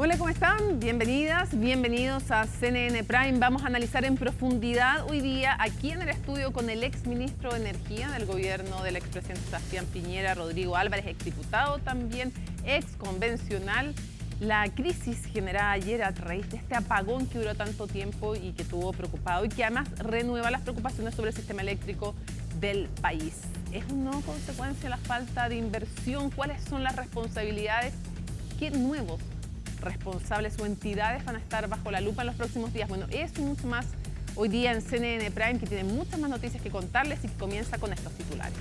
Hola, ¿cómo están? Bienvenidas, bienvenidos a CNN Prime. Vamos a analizar en profundidad hoy día aquí en el estudio con el exministro de Energía del gobierno del expresidente Sebastián Piñera, Rodrigo Álvarez, exdiputado también, exconvencional, la crisis generada ayer a raíz de este apagón que duró tanto tiempo y que tuvo preocupado y que además renueva las preocupaciones sobre el sistema eléctrico del país. ¿Es una consecuencia la falta de inversión? ¿Cuáles son las responsabilidades? ¿Qué nuevos responsables o entidades van a estar bajo la lupa en los próximos días? Bueno, eso y mucho más hoy día en CNN Prime, que tiene muchas más noticias que contarles y que comienza con estos titulares.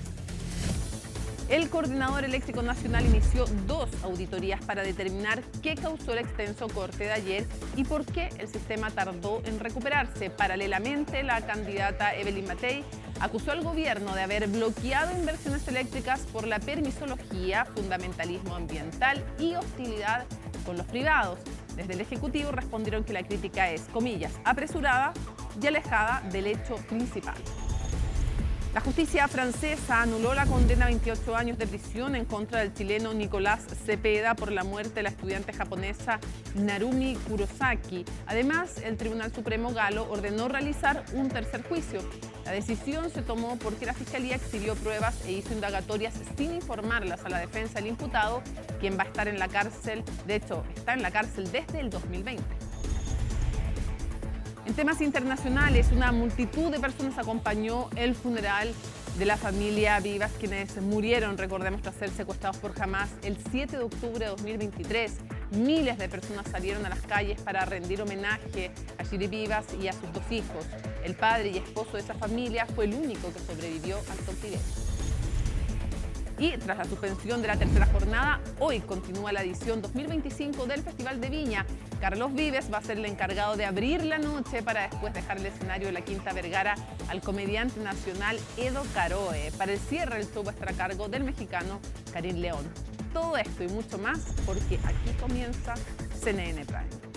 El Coordinador Eléctrico Nacional inició 2 auditorías para determinar qué causó el extenso corte de ayer y por qué el sistema tardó en recuperarse. Paralelamente, la candidata Evelyn Matei acusó al gobierno de haber bloqueado inversiones eléctricas por la permisología, fundamentalismo ambiental y hostilidad con los privados. Desde el Ejecutivo respondieron que la crítica es, comillas, apresurada y alejada del hecho principal. La justicia francesa anuló la condena a 28 años de prisión en contra del chileno Nicolás Cepeda por la muerte de la estudiante japonesa Narumi Kurosaki. Además, el Tribunal Supremo galo ordenó realizar un tercer juicio. La decisión se tomó porque la Fiscalía exhibió pruebas e hizo indagatorias sin informarlas a la defensa del imputado, quien va a estar en la cárcel, de hecho, está en la cárcel desde el 2020. En temas internacionales, una multitud de personas acompañó el funeral de la familia Vivas, quienes murieron, recordemos, tras ser secuestrados por Hamas el 7 de octubre de 2023. Miles de personas salieron a las calles para rendir homenaje a Shiri Vivas y a sus 2 hijos. El padre y esposo de esa familia fue el único que sobrevivió al cautiverio. Y tras la suspensión de la tercera jornada, hoy continúa la edición 2025 del Festival de Viña. Carlos Vives va a ser el encargado de abrir la noche para después dejar el escenario de la Quinta Vergara al comediante nacional Edo Caroe. Para el cierre, el show va a estar a cargo del mexicano Karim León. Todo esto y mucho más porque aquí comienza CNN Prime.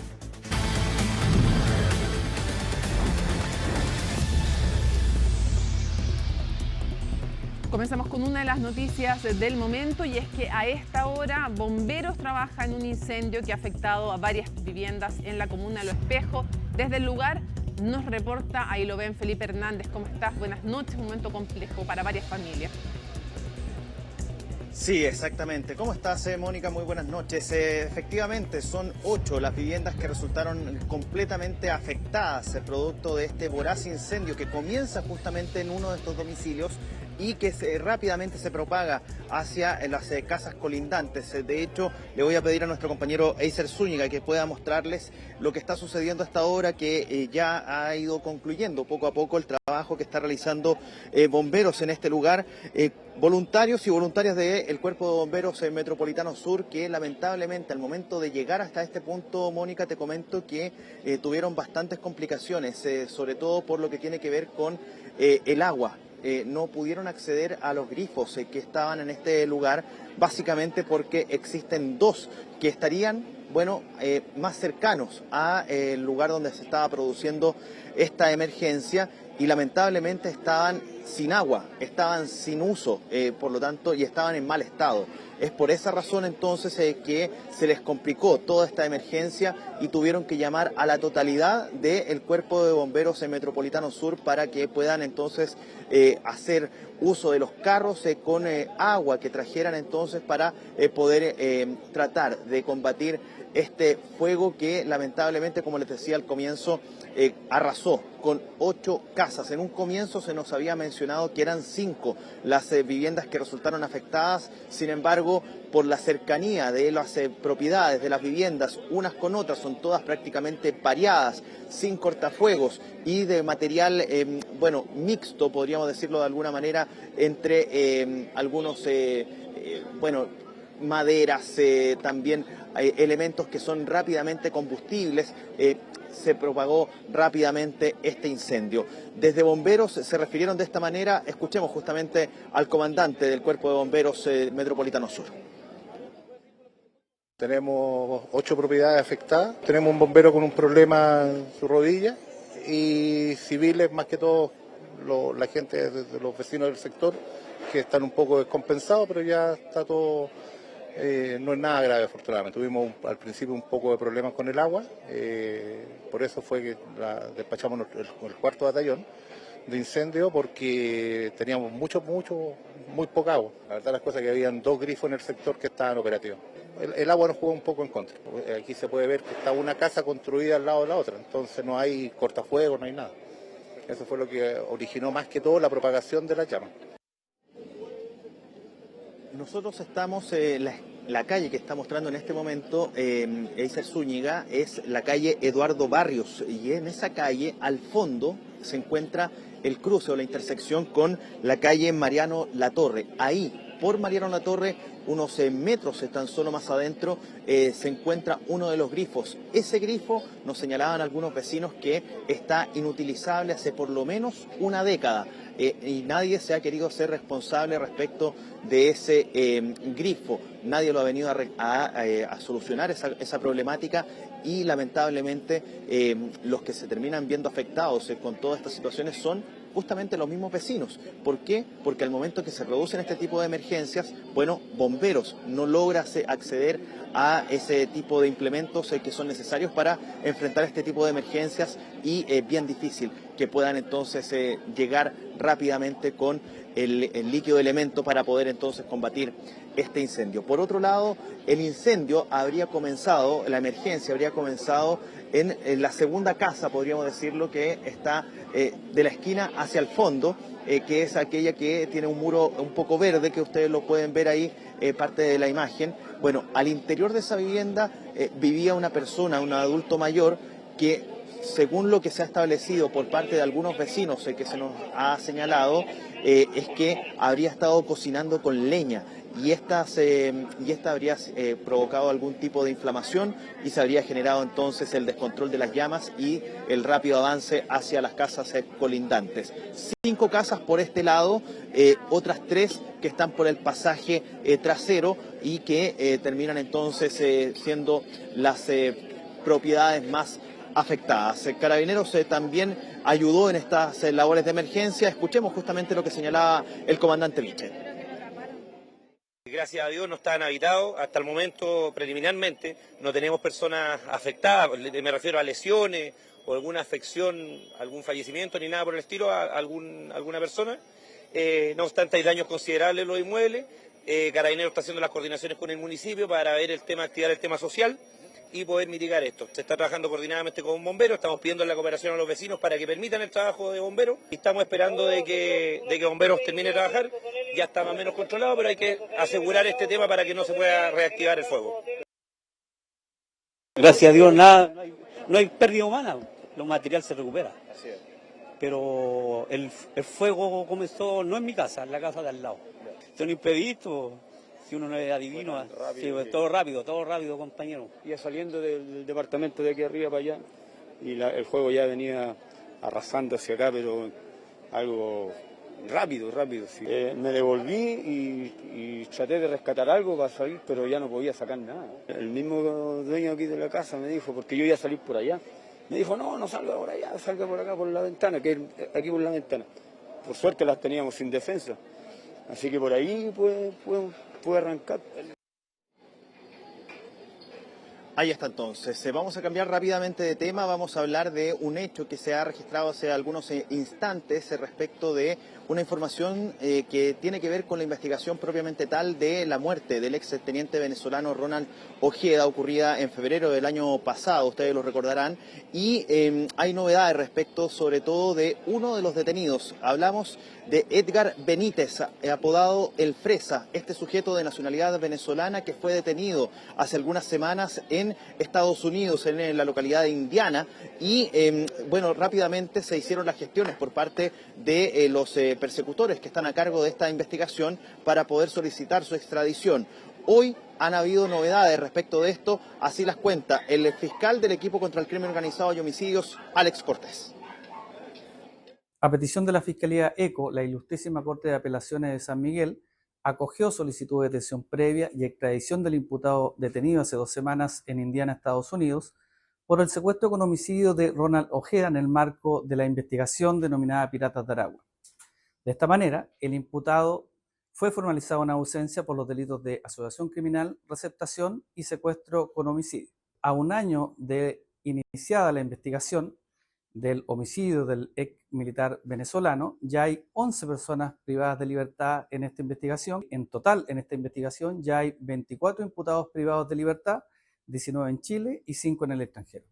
Comenzamos con una de las noticias del momento y es que a esta hora bomberos trabajan en un incendio que ha afectado a varias viviendas en la comuna de Lo Espejo. Desde el lugar nos reporta, ahí lo ven, Felipe Hernández. ¿Cómo estás? Buenas noches, un momento complejo para varias familias. Sí, exactamente. ¿Cómo estás, Mónica? Muy buenas noches. Efectivamente, son 8 las viviendas que resultaron completamente afectadas producto de este voraz incendio que comienza justamente en uno de estos domicilios y que rápidamente se propaga hacia las casas colindantes. De hecho, le voy a pedir a nuestro compañero Eiser Zúñiga que pueda mostrarles lo que está sucediendo hasta ahora, que ya ha ido concluyendo poco a poco el trabajo que está realizando bomberos en este lugar, voluntarios y voluntarias del Cuerpo de Bomberos Metropolitano Sur, que lamentablemente al momento de llegar hasta este punto, Mónica, te comento que tuvieron bastantes complicaciones, sobre todo por lo que tiene que ver con el agua. No pudieron acceder a los grifos que estaban en este lugar, básicamente porque existen 2 que estarían, más cercanos al lugar donde se estaba produciendo esta emergencia y lamentablemente estaban sin agua, estaban sin uso, por lo tanto, y estaban en mal estado. Es por esa razón entonces que se les complicó toda esta emergencia y tuvieron que llamar a la totalidad del Cuerpo de Bomberos Metropolitano Sur para que puedan entonces hacer uso de los carros con agua que trajeran entonces para poder tratar de combatir este fuego que lamentablemente, como les decía al comienzo, arrasó con 8 casas. En un comienzo se nos había mencionado que eran 5 las viviendas que resultaron afectadas. Sin embargo, por la cercanía de las propiedades de las viviendas unas con otras, son todas prácticamente pareadas, sin cortafuegos y de material mixto, podríamos decirlo de alguna manera, entre algunos maderas, también elementos que son rápidamente combustibles. Se propagó rápidamente este incendio. Desde bomberos se refirieron de esta manera. Escuchemos justamente al comandante del Cuerpo de Bomberos Metropolitano Sur. Tenemos 8 propiedades afectadas, tenemos un bombero con un problema en su rodilla y civiles, más que todo la gente de los vecinos del sector, que están un poco descompensados, pero ya está todo No es nada grave, afortunadamente. Tuvimos al principio un poco de problemas con el agua, por eso fue que despachamos el cuarto batallón de incendio, porque teníamos muy poca agua. La verdad las cosas que habían 2 grifos en el sector que estaban operativos. El agua nos jugó un poco en contra. Aquí se puede ver que está una casa construida al lado de la otra, entonces no hay cortafuegos, no hay nada. Eso fue lo que originó más que todo la propagación de las llamas. Nosotros estamos, la calle que está mostrando en este momento Eiser Zúñiga es la calle Eduardo Barrios, y en esa calle al fondo se encuentra el cruce o la intersección con la calle Mariano Latorre. Ahí, por Mariano Latorre, unos metros tan solo más adentro, se encuentra uno de los grifos. Ese grifo, nos señalaban algunos vecinos, que está inutilizable hace por lo menos una década. Y nadie se ha querido ser responsable respecto de ese grifo. Nadie lo ha venido a solucionar esa problemática, y lamentablemente los que se terminan viendo afectados con todas estas situaciones son justamente los mismos vecinos. ¿Por qué? Porque al momento que se producen este tipo de emergencias, bueno, bomberos no logra acceder a ese tipo de implementos que son necesarios para enfrentar este tipo de emergencias, y es bien difícil que puedan entonces llegar rápidamente con el líquido elemento para poder entonces combatir este incendio. Por otro lado, el incendio habría comenzado, la emergencia habría comenzado en la segunda casa, podríamos decirlo, que está de la esquina hacia el fondo, que es aquella que tiene un muro un poco verde, que ustedes lo pueden ver ahí, parte de la imagen. Bueno, al interior de esa vivienda vivía una persona, un adulto mayor, que según lo que se ha establecido por parte de algunos vecinos que se nos ha señalado, es que habría estado cocinando con leña, y esta habría provocado algún tipo de inflamación, y se habría generado entonces el descontrol de las llamas y el rápido avance hacia las casas colindantes. 5 casas por este lado, otras 3 que están por el pasaje trasero, y que terminan entonces siendo las propiedades más afectadas. Carabineros también ayudó en estas labores de emergencia. Escuchemos justamente lo que señalaba el comandante Liche. Gracias a Dios no están habitados. Hasta el momento, preliminarmente, no tenemos personas afectadas. Me refiero a lesiones o alguna afección, algún fallecimiento ni nada por el estilo a alguna persona. No obstante, hay daños considerables en los inmuebles. Carabineros está haciendo las coordinaciones con el municipio para ver activar el tema social y poder mitigar esto. Se está trabajando coordinadamente con bomberos, estamos pidiendo la cooperación a los vecinos para que permitan el trabajo de bomberos, y estamos esperando de que bomberos termine de trabajar. Ya está más o menos controlado, pero hay que asegurar este tema para que no se pueda reactivar el fuego. Gracias a Dios nada, no hay pérdida humana, lo material se recupera. Pero el fuego comenzó no en mi casa, en la casa de al lado. Son imprevistos. Si uno no es adivino, sí, pues, todo rápido, compañero. Ya saliendo del departamento de aquí arriba para allá, y el fuego ya venía arrasando hacia acá, pero algo rápido. Sí. Me devolví y traté de rescatar algo para salir, pero ya no podía sacar nada. El mismo dueño aquí de la casa me dijo, porque yo iba a salir por allá, me dijo, no salga por allá, salga por acá por la ventana, que aquí por la ventana. Por suerte las teníamos sin defensa, así que por ahí puede arrancar. Ahí está entonces. Vamos a cambiar rápidamente de tema. Vamos a hablar de un hecho que se ha registrado hace algunos instantes respecto de una información que tiene que ver con la investigación propiamente tal de la muerte del exteniente venezolano Ronald Ojeda, ocurrida en febrero del año pasado, ustedes lo recordarán, y hay novedades respecto sobre todo de uno de los detenidos. Hablamos de Edgar Benítez, apodado El Fresa, este sujeto de nacionalidad venezolana que fue detenido hace algunas semanas en Estados Unidos, en la localidad de Indiana, y bueno, rápidamente se hicieron las gestiones por parte de los persecutores que están a cargo de esta investigación para poder solicitar su extradición. Hoy han habido novedades respecto de esto, así las cuenta el fiscal del equipo contra el crimen organizado y homicidios, Alex Cortés. A petición de la Fiscalía ECO, la Ilustrísima Corte de Apelaciones de San Miguel acogió solicitud de detención previa y extradición del imputado detenido hace 2 semanas en Indiana, Estados Unidos, por el secuestro con homicidio de Ronald Ojeda en el marco de la investigación denominada Piratas de Aragua. De esta manera, el imputado Fue formalizada una ausencia por los delitos de asociación criminal, receptación y secuestro con homicidio. A un año de iniciada la investigación del homicidio del ex militar venezolano, ya hay 11 personas privadas de libertad en esta investigación. En total, en esta investigación ya hay 24 imputados privados de libertad, 19 en Chile y 5 en el extranjero.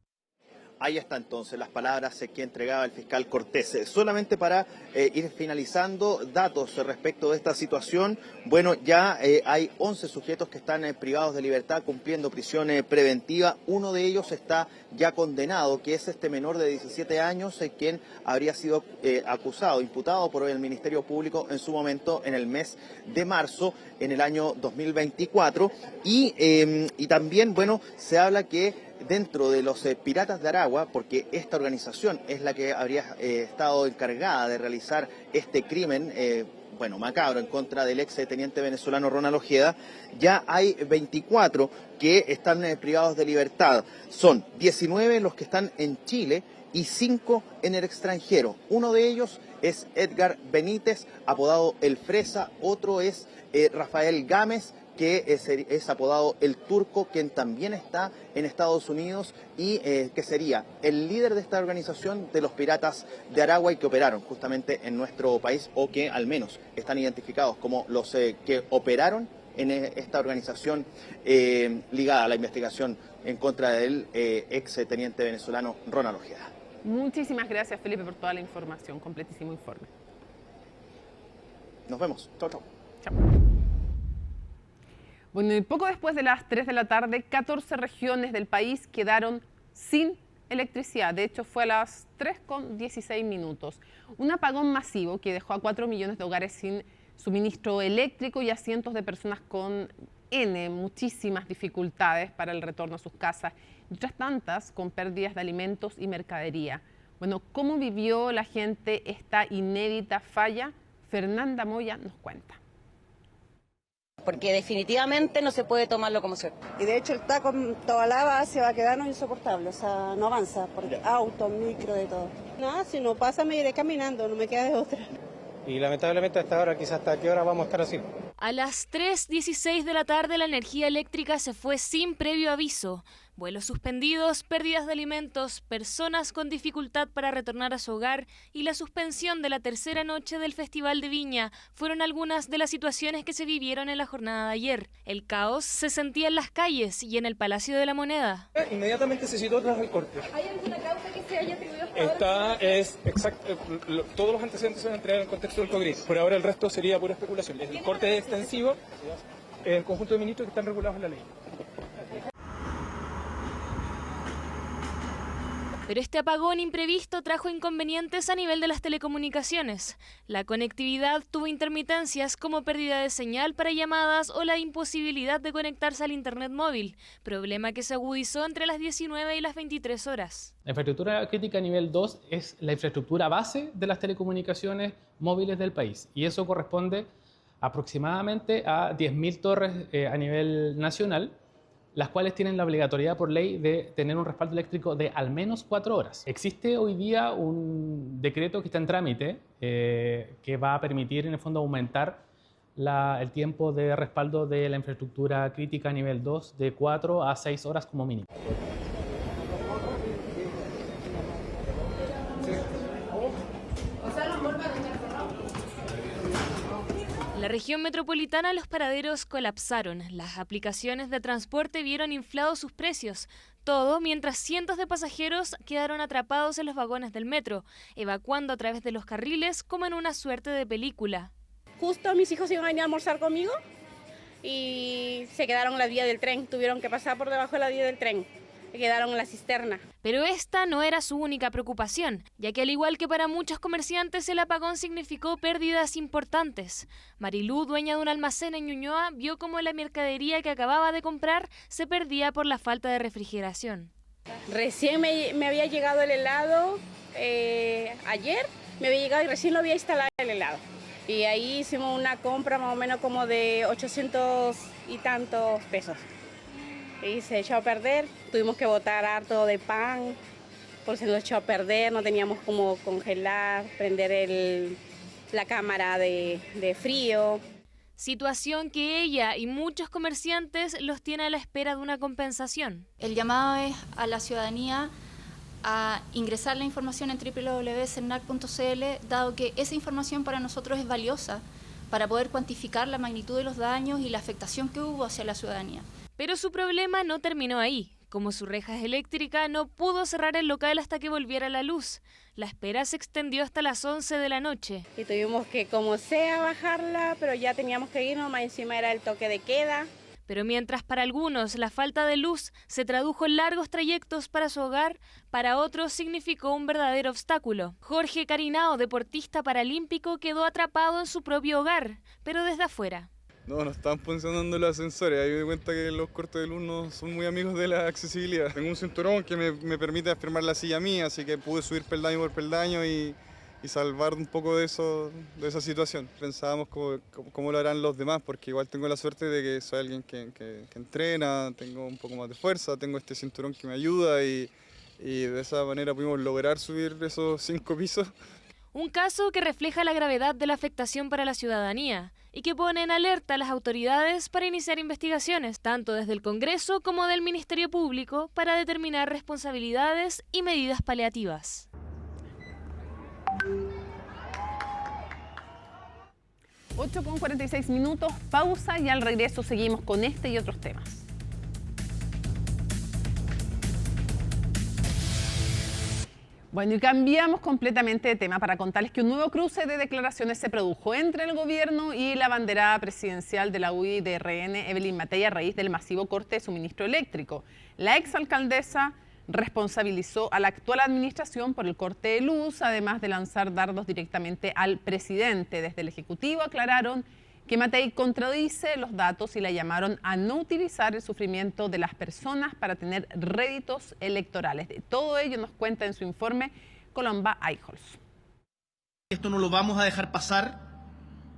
Ahí está entonces las palabras que entregaba el fiscal Cortés. Solamente para ir finalizando datos respecto de esta situación, bueno, ya hay 11 sujetos que están privados de libertad cumpliendo prisión preventiva. Uno de ellos está ya condenado, que es este menor de 17 años, quien habría sido acusado, imputado por el Ministerio Público en su momento en el mes de marzo en el año 2024. Y también, bueno, se habla que dentro de los Piratas de Aragua, porque esta organización es la que habría estado encargada de realizar este crimen, macabro, en contra del ex teniente venezolano Ronald Ojeda, ya hay 24 que están privados de libertad. Son 19 los que están en Chile y 5 en el extranjero. Uno de ellos es Edgar Benítez, apodado El Fresa, otro es Rafael Gámez, que es apodado El Turco, quien también está en Estados Unidos y que sería el líder de esta organización de los Piratas de Aragua y que operaron justamente en nuestro país, o que al menos están identificados como los que operaron en esta organización ligada a la investigación en contra del ex teniente venezolano Ronald Ojeda. Muchísimas gracias, Felipe, por toda la información. Completísimo informe. Nos vemos. Chao, chao. Chao. Bueno, y poco después de las 3 de la tarde, 14 regiones del país quedaron sin electricidad. De hecho, fue a las 3:16. Un apagón masivo que dejó a 4 millones de hogares sin suministro eléctrico y a cientos de personas con muchísimas dificultades para el retorno a sus casas, y otras tantas con pérdidas de alimentos y mercadería. Bueno, ¿cómo vivió la gente esta inédita falla? Fernanda Moya nos cuenta. Porque definitivamente no se puede tomarlo como cierto. Y de hecho el taco, toda lava se va a quedar insoportable, o sea, no avanza, porque autos, micro, de todo. Nada, si no pasa me iré caminando, no me queda de otra. Y lamentablemente hasta ahora, quizás hasta qué hora vamos a estar así. A las 3:16 de la tarde la energía eléctrica se fue sin previo aviso. Vuelos suspendidos, pérdidas de alimentos, personas con dificultad para retornar a su hogar y la suspensión de la tercera noche del Festival de Viña fueron algunas de las situaciones que se vivieron en la jornada de ayer. El caos se sentía en las calles y en el Palacio de la Moneda. Inmediatamente se citó tras el corte. ¿Hay alguna causa que se haya atribuido hasta ahora? Todos los antecedentes se van a entregar en el contexto del COGRIS. Por ahora el resto sería pura especulación. El corte es extensivo en el conjunto de ministros que están regulados en la ley. Pero este apagón imprevisto trajo inconvenientes a nivel de las telecomunicaciones. La conectividad tuvo intermitencias como pérdida de señal para llamadas o la imposibilidad de conectarse al internet móvil, problema que se agudizó entre las 19 y las 23 horas. La infraestructura crítica a nivel 2 es la infraestructura base de las telecomunicaciones móviles del país, y eso corresponde aproximadamente a 10.000 torres a nivel nacional, las cuales tienen la obligatoriedad por ley de tener un respaldo eléctrico de al menos 4 horas. Existe hoy día un decreto que está en trámite que va a permitir en el fondo aumentar el tiempo de respaldo de la infraestructura crítica a nivel 2 de 4 a 6 horas como mínimo. En la región metropolitana los paraderos colapsaron, las aplicaciones de transporte vieron inflados sus precios, todo mientras cientos de pasajeros quedaron atrapados en los vagones del metro, evacuando a través de los carriles como en una suerte de película. Justo mis hijos iban a venir a almorzar conmigo y se quedaron en la vía del tren, tuvieron que pasar por debajo de la vía del tren. Quedaron en la cisterna. Pero esta no era su única preocupación, ya que al igual que para muchos comerciantes el apagón significó pérdidas importantes. Marilú, dueña de un almacén en Ñuñoa, vio cómo la mercadería que acababa de comprar se perdía por la falta de refrigeración. Recién me había llegado el helado, ayer me había llegado y recién lo había instalado el helado. Y ahí hicimos una compra más o menos como de 800 y tantos pesos. Y se echó a perder, tuvimos que botar harto de pan, porque se nos echó a perder, no teníamos cómo congelar, prender la cámara de frío. situación que ella y muchos comerciantes los tiene a la espera de una compensación. El llamado es a la ciudadanía a ingresar la información en www.cernac.cl, dado que esa información para nosotros es valiosa para poder cuantificar la magnitud de los daños y la afectación que hubo hacia la ciudadanía. Pero su problema no terminó ahí. Como su reja es eléctrica, no pudo cerrar el local hasta que volviera la luz. La espera se extendió hasta las 11 de la noche. Y tuvimos que, como sea, bajarla, pero ya teníamos que irnos, más encima era el toque de queda. Pero mientras para algunos la falta de luz se tradujo en largos trayectos para su hogar, para otros significó un verdadero obstáculo. Jorge Carinao, deportista paralímpico, quedó atrapado en su propio hogar, pero desde afuera. No están funcionando los ascensores. Ahí me doy cuenta que los cortes de luz no son muy amigos de la accesibilidad. Tengo un cinturón que me permite afirmar la silla mía, así que pude subir peldaño por peldaño y salvar un poco de esa situación. Pensábamos cómo lo harán los demás, porque igual tengo la suerte de que soy alguien que entrena, tengo un poco más de fuerza, tengo este cinturón que me ayuda y de esa manera pudimos lograr subir esos 5 pisos. Un caso que refleja la gravedad de la afectación para la ciudadanía y que pone en alerta a las autoridades para iniciar investigaciones, tanto desde el Congreso como del Ministerio Público, para determinar responsabilidades y medidas paliativas. Ocho con 46 minutos, pausa y al regreso seguimos con este y otros temas. Bueno, y cambiamos completamente de tema para contarles que un nuevo cruce de declaraciones se produjo entre el gobierno y la abanderada presidencial de la UDI de RN, Evelyn Matei, a raíz del masivo corte de suministro eléctrico. La exalcaldesa responsabilizó a la actual administración por el corte de luz, además de lanzar dardos directamente al presidente. Desde el Ejecutivo aclararon que Matei contradice los datos y la llamaron a no utilizar el sufrimiento de las personas para tener réditos electorales. De todo ello nos cuenta en su informe Colomba Eichholz. Esto no lo vamos a dejar pasar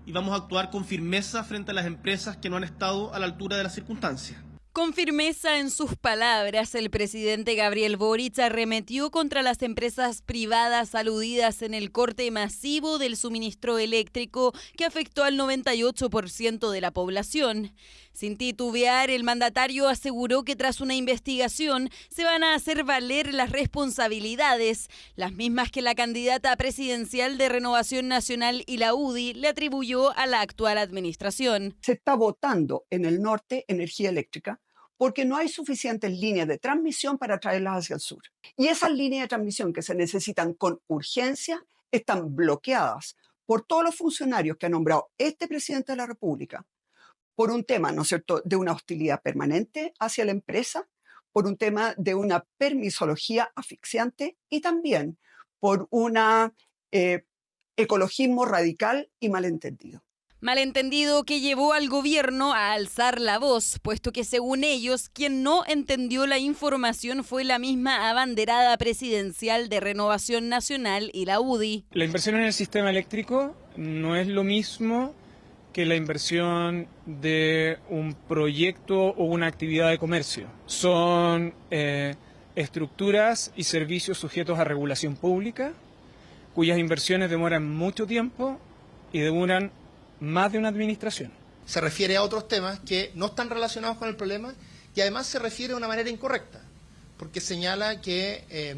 y vamos a actuar con firmeza frente a las empresas que no han estado a la altura de las circunstancias. Con firmeza en sus palabras, el presidente Gabriel Boric arremetió contra las empresas privadas aludidas en el corte masivo del suministro eléctrico que afectó al 98% de la población. Sin titubear, el mandatario aseguró que tras una investigación se van a hacer valer las responsabilidades, las mismas que la candidata presidencial de Renovación Nacional y la UDI le atribuyó a la actual administración. Se está botando en el norte energía eléctrica porque no hay suficientes líneas de transmisión para traerlas hacia el sur. Y esas líneas de transmisión que se necesitan con urgencia están bloqueadas por todos los funcionarios que ha nombrado este presidente de la República, por un tema, ¿no es cierto?, de una hostilidad permanente hacia la empresa, por un tema de una permisología asfixiante y también por un ecologismo radical y malentendido. Malentendido que llevó al gobierno a alzar la voz, puesto que según ellos, quien no entendió la información fue la misma abanderada presidencial de Renovación Nacional y la UDI. La inversión en el sistema eléctrico no es lo mismo que la inversión de un proyecto o una actividad de comercio. Son estructuras y servicios sujetos a regulación pública, cuyas inversiones demoran mucho tiempo y demoran más de una administración. Se refiere a otros temas que no están relacionados con el problema y además se refiere de una manera incorrecta, porque señala que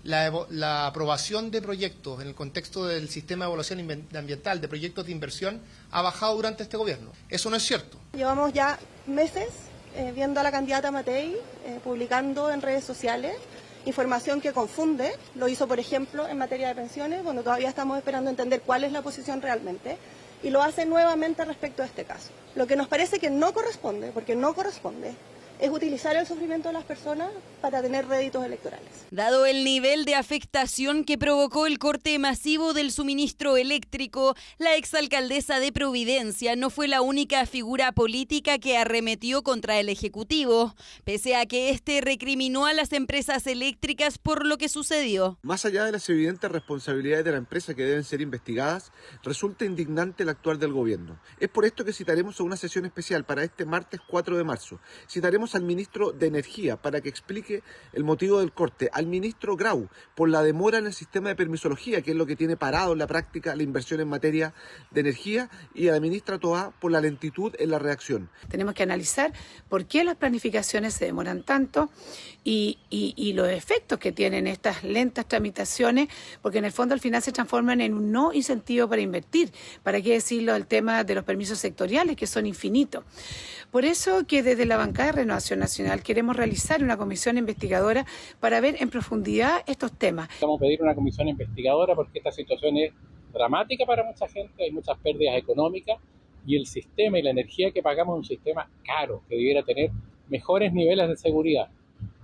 la aprobación de proyectos en el contexto del sistema de evaluación ambiental de proyectos de inversión ha bajado durante este gobierno. Eso no es cierto. Llevamos ya meses viendo a la candidata Matei publicando en redes sociales información que confunde. Lo hizo, por ejemplo, en materia de pensiones, cuando todavía estamos esperando entender cuál es la posición realmente. Y lo hace nuevamente respecto a este caso. Lo que nos parece que no corresponde, porque no corresponde, es utilizar el sufrimiento de las personas para tener réditos electorales. Dado el nivel de afectación que provocó el corte masivo del suministro eléctrico, la exalcaldesa de Providencia no fue la única figura política que arremetió contra el Ejecutivo, pese a que este recriminó a las empresas eléctricas por lo que sucedió. Más allá de las evidentes responsabilidades de la empresa que deben ser investigadas, resulta indignante el actuar del gobierno. Es por esto que citaremos a una sesión especial para este martes 4 de marzo. Citaremos convocamos al ministro de Energía para que explique el motivo del corte, al ministro Grau por la demora en el sistema de permisología, que es lo que tiene parado en la práctica la inversión en materia de energía, y a la ministra Toá por la lentitud en la reacción. Tenemos que analizar por qué las planificaciones se demoran tanto y los efectos que tienen estas lentas tramitaciones, porque en el fondo al final se transforman en un no incentivo para invertir. ¿Para qué decirlo el tema de los permisos sectoriales, que son infinitos? Por eso que desde la bancada de Renovación Nacional queremos realizar una comisión investigadora para ver en profundidad estos temas. Vamos a pedir una comisión investigadora porque esta situación es dramática para mucha gente, hay muchas pérdidas económicas y el sistema y la energía que pagamos es un sistema caro, que debiera tener mejores niveles de seguridad.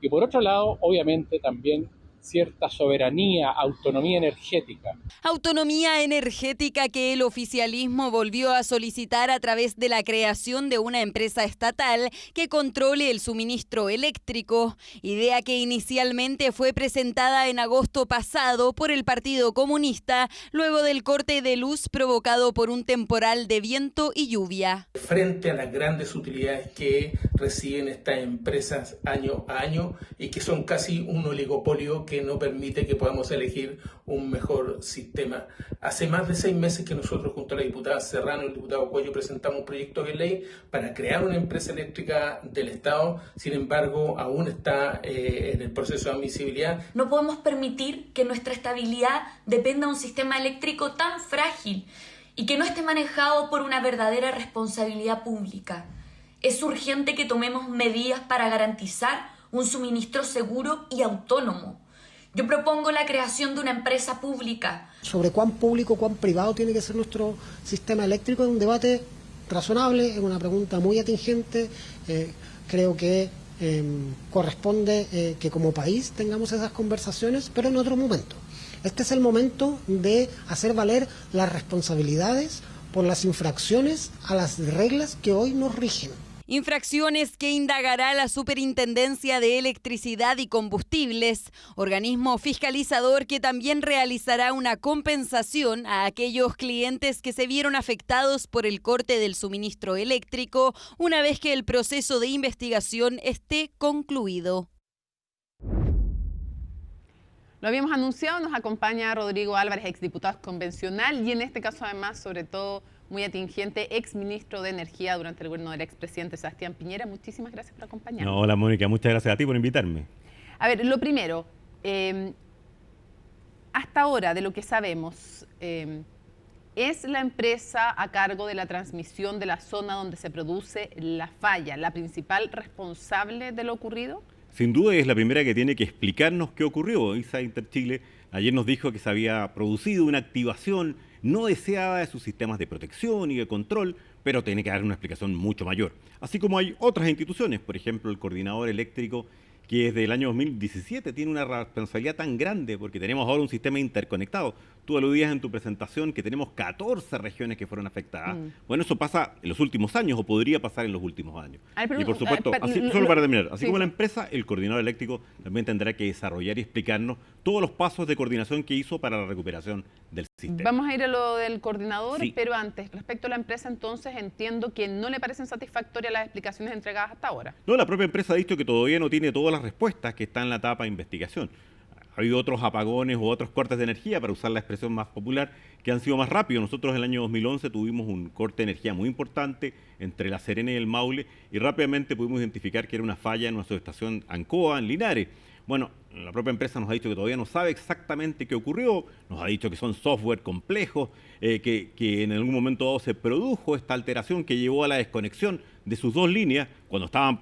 Y por otro lado, obviamente también cierta soberanía, autonomía energética. Autonomía energética que el oficialismo volvió a solicitar a través de la creación de una empresa estatal que controle el suministro eléctrico, idea que inicialmente fue presentada en agosto pasado por el Partido Comunista, luego del corte de luz provocado por un temporal de viento y lluvia. Frente a las grandes utilidades que reciben estas empresas año a año y que son casi un oligopolio que no permite que podamos elegir un mejor sistema. Hace más de 6 meses que nosotros junto a la diputada Serrano y el diputado Cuello presentamos un proyecto de ley para crear una empresa eléctrica del Estado, sin embargo aún está en el proceso de admisibilidad. No podemos permitir que nuestra estabilidad dependa de un sistema eléctrico tan frágil y que no esté manejado por una verdadera responsabilidad pública. Es urgente que tomemos medidas para garantizar un suministro seguro y autónomo. Yo propongo la creación de una empresa pública. Sobre cuán público, cuán privado tiene que ser nuestro sistema eléctrico es un debate razonable, es una pregunta muy atingente. Creo que corresponde que como país tengamos esas conversaciones, pero en otro momento. Este es el momento de hacer valer las responsabilidades por las infracciones a las reglas que hoy nos rigen. Infracciones que indagará la Superintendencia de Electricidad y Combustibles, organismo fiscalizador que también realizará una compensación a aquellos clientes que se vieron afectados por el corte del suministro eléctrico una vez que el proceso de investigación esté concluido. Lo habíamos anunciado, nos acompaña Rodrigo Álvarez, exdiputado convencional y en este caso además, sobre todo, muy atingente, exministro de Energía durante el gobierno del expresidente Sebastián Piñera. Muchísimas gracias por acompañarnos. No, hola Mónica, muchas gracias a ti por invitarme. A ver, lo primero, hasta ahora de lo que sabemos, ¿es la empresa a cargo de la transmisión de la zona donde se produce la falla la principal responsable de lo ocurrido? Sin duda es la primera que tiene que explicarnos qué ocurrió. ISA Interchile ayer nos dijo que se había producido una activación no deseada de sus sistemas de protección y de control, pero tiene que dar una explicación mucho mayor. Así como hay otras instituciones, por ejemplo el Coordinador Eléctrico, que desde el año 2017 tiene una responsabilidad tan grande porque tenemos ahora un sistema interconectado. Tú aludías en tu presentación que tenemos 14 regiones que fueron afectadas. Bueno, eso pasa en los últimos años o podría pasar en los últimos años. Y por supuesto, solo para terminar, así como la empresa, el Coordinador Eléctrico también tendrá que desarrollar y explicarnos todos los pasos de coordinación que hizo para la recuperación del sistema. Vamos a ir a lo del coordinador, pero antes, respecto a la empresa, entonces entiendo que no le parecen satisfactorias las explicaciones entregadas hasta ahora. No, la propia empresa ha dicho que todavía no tiene todas las respuestas que están en la etapa de investigación. Ha habido otros apagones o otros cortes de energía, para usar la expresión más popular, que han sido más rápidos. Nosotros en el año 2011 tuvimos un corte de energía muy importante entre La Serena y el Maule y rápidamente pudimos identificar que era una falla en nuestra estación Ancoa, en Linares. Bueno, la propia empresa nos ha dicho que todavía no sabe exactamente qué ocurrió, nos ha dicho que son software complejos, que en algún momento dado se produjo esta alteración que llevó a la desconexión de sus 2 líneas cuando estaban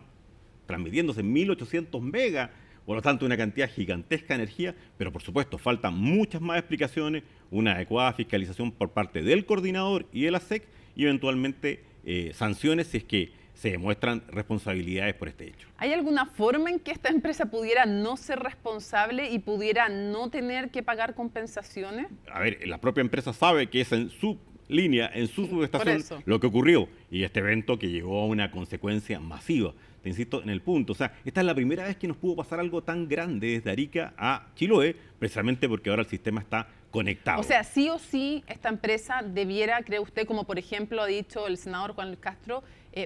transmitiéndose en 1800 megas, por lo tanto una cantidad gigantesca de energía, pero por supuesto faltan muchas más explicaciones, una adecuada fiscalización por parte del coordinador y de la SEC y eventualmente sanciones si es que se demuestran responsabilidades por este hecho. ¿Hay alguna forma en que esta empresa pudiera no ser responsable y pudiera no tener que pagar compensaciones? A ver, la propia empresa sabe que es en su línea, en su subestación, lo que ocurrió y este evento que llegó a una consecuencia masiva. Te insisto en el punto, o sea, esta es la primera vez que nos pudo pasar algo tan grande desde Arica a Chiloé, precisamente porque ahora el sistema está conectado. O sea, sí o sí esta empresa debiera, cree usted, como por ejemplo ha dicho el senador Juan Luis Castro,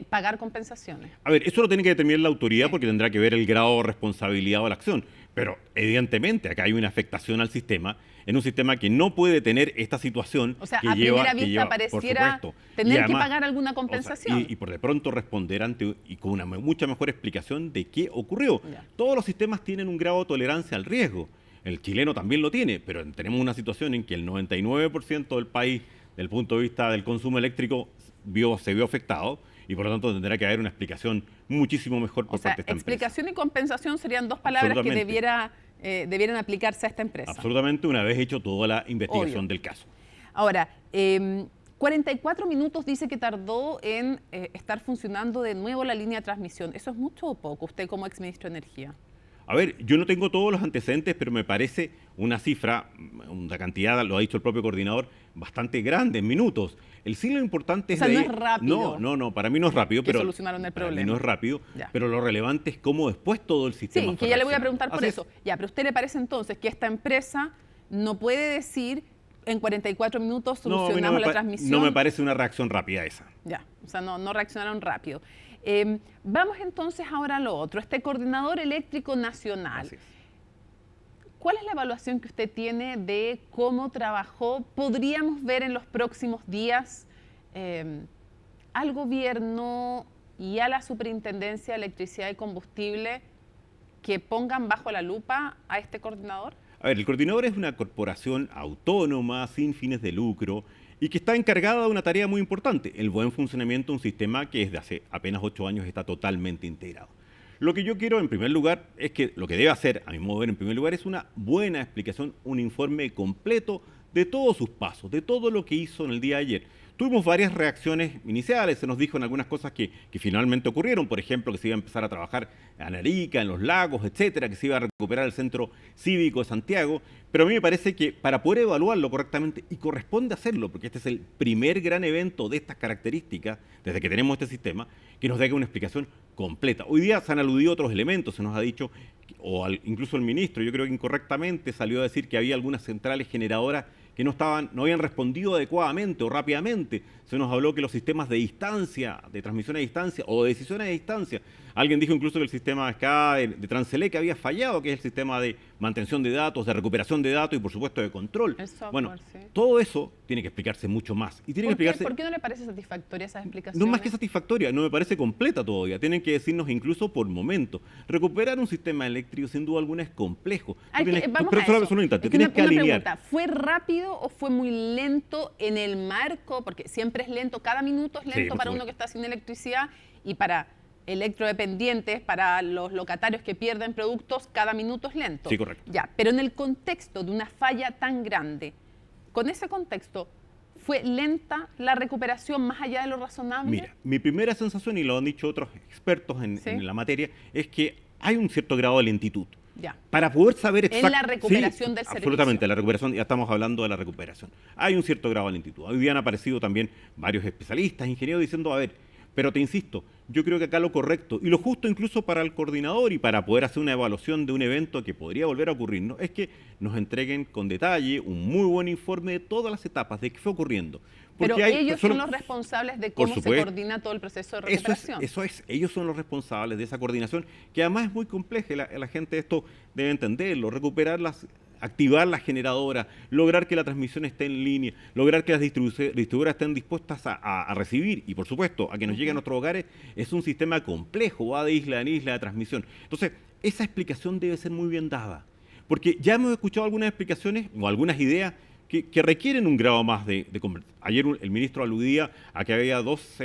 pagar compensaciones. A ver, eso lo tiene que determinar la autoridad porque tendrá que ver el grado de responsabilidad o la acción. Pero evidentemente acá hay una afectación al sistema, en un sistema que no puede tener esta situación. O sea, que a lleva, primera vista pareciera tener que pagar alguna compensación. O sea, y por de pronto responder ante y con una mucha mejor explicación de qué ocurrió. Todos los sistemas tienen un grado de tolerancia al riesgo. El chileno también lo tiene, pero tenemos una situación en que el 99% del país, desde el punto de vista del consumo eléctrico, se vio afectado. Y por lo tanto tendrá que haber una explicación muchísimo mejor por parte de esta explicación empresa. Y compensación serían dos palabras que debieran aplicarse a esta empresa. Absolutamente, una vez hecho toda la investigación del caso. Ahora, 44 minutos dice que tardó en estar funcionando de nuevo la línea de transmisión. ¿Eso es mucho o poco, usted como exministro de Energía? A ver, yo no tengo todos los antecedentes, pero me parece una cifra, una cantidad, lo ha dicho el propio coordinador, bastante grande en minutos. El sí lo importante es... O sea, no es rápido. No, para mí no es rápido, pero solucionaron el problema. Para mí no es rápido, pero lo relevante es cómo después todo el sistema... Sí, que ya le voy a preguntar por eso. Ya, pero ¿a usted le parece entonces que esta empresa no puede decir en 44 minutos solucionamos la transmisión? No me parece una reacción rápida esa. Ya, o sea, no reaccionaron rápido. Vamos entonces ahora a lo otro. Este coordinador eléctrico nacional, ¿cuál es la evaluación que usted tiene de cómo trabajó? ¿Podríamos ver en los próximos días al gobierno y a la Superintendencia de Electricidad y Combustible que pongan bajo la lupa a este coordinador? A ver, el coordinador es una corporación autónoma, sin fines de lucro, y que está encargada de una tarea muy importante, el buen funcionamiento de un sistema que desde hace apenas 8 años está totalmente integrado. Lo que yo quiero, en primer lugar, es que lo que debe hacer, a mi modo de ver, en primer lugar, es una buena explicación, un informe completo de todos sus pasos, de todo lo que hizo en el día de ayer. Tuvimos varias reacciones iniciales, se nos dijo en algunas cosas que finalmente ocurrieron, por ejemplo, que se iba a empezar a trabajar en Arica, en los lagos, etcétera, que se iba a recuperar el centro cívico de Santiago, pero a mí me parece que para poder evaluarlo correctamente, y corresponde hacerlo, porque este es el primer gran evento de estas características, desde que tenemos este sistema, que nos dé una explicación completa. Hoy día se han aludido otros elementos, se nos ha dicho, incluso el ministro, yo creo que incorrectamente salió a decir que había algunas centrales generadoras que no habían respondido adecuadamente o rápidamente. Se nos habló que los sistemas de distancia, de transmisión a distancia o de decisiones a distancia, alguien dijo incluso que el sistema de Transelec había fallado, que es el sistema de mantención de datos, de recuperación de datos y por supuesto de control. Bueno, todo eso tiene que explicarse mucho más. Y tiene que explicarse... ¿Por qué no le parece satisfactoria esas explicaciones? No más que satisfactoria, no me parece completa todavía. Tienen que decirnos incluso por momento. Recuperar un sistema eléctrico sin duda alguna es complejo. Solo un instante, tienes que alinear. Pregunta, ¿fue rápido o fue muy lento en el marco? Porque siempre es lento, cada minuto es lento para uno que está sin electricidad y para electrodependientes, para los locatarios que pierden productos, cada minuto es lento. Sí, correcto. Ya, pero en el contexto de una falla tan grande, con ese contexto, ¿fue lenta la recuperación más allá de lo razonable? Mira, mi primera sensación, y lo han dicho otros expertos en la materia, es que hay un cierto grado de lentitud. Ya. Para poder saber exactamente. En la recuperación del servicio. Absolutamente, la recuperación, ya estamos hablando de la recuperación. Hay un cierto grado de lentitud. Hoy día han aparecido también varios especialistas, ingenieros, diciendo, a ver, pero te insisto, yo creo que acá lo correcto y lo justo incluso para el coordinador y para poder hacer una evaluación de un evento que podría volver a ocurrirnos es que nos entreguen con detalle un muy buen informe de todas las etapas de qué fue ocurriendo. Pero ellos son los responsables de cómo se coordina todo el proceso de recuperación. Eso es, ellos son los responsables de esa coordinación, que además es muy compleja, la gente esto debe entenderlo, activar las generadoras, lograr que la transmisión esté en línea, lograr que las distribuidoras estén dispuestas a recibir y por supuesto a que nos lleguen a nuestros hogares, es un sistema complejo, va de isla en isla de transmisión. Entonces, esa explicación debe ser muy bien dada, porque ya hemos escuchado algunas explicaciones o algunas ideas que requieren un grado más de conversación. Ayer el ministro aludía a que había 2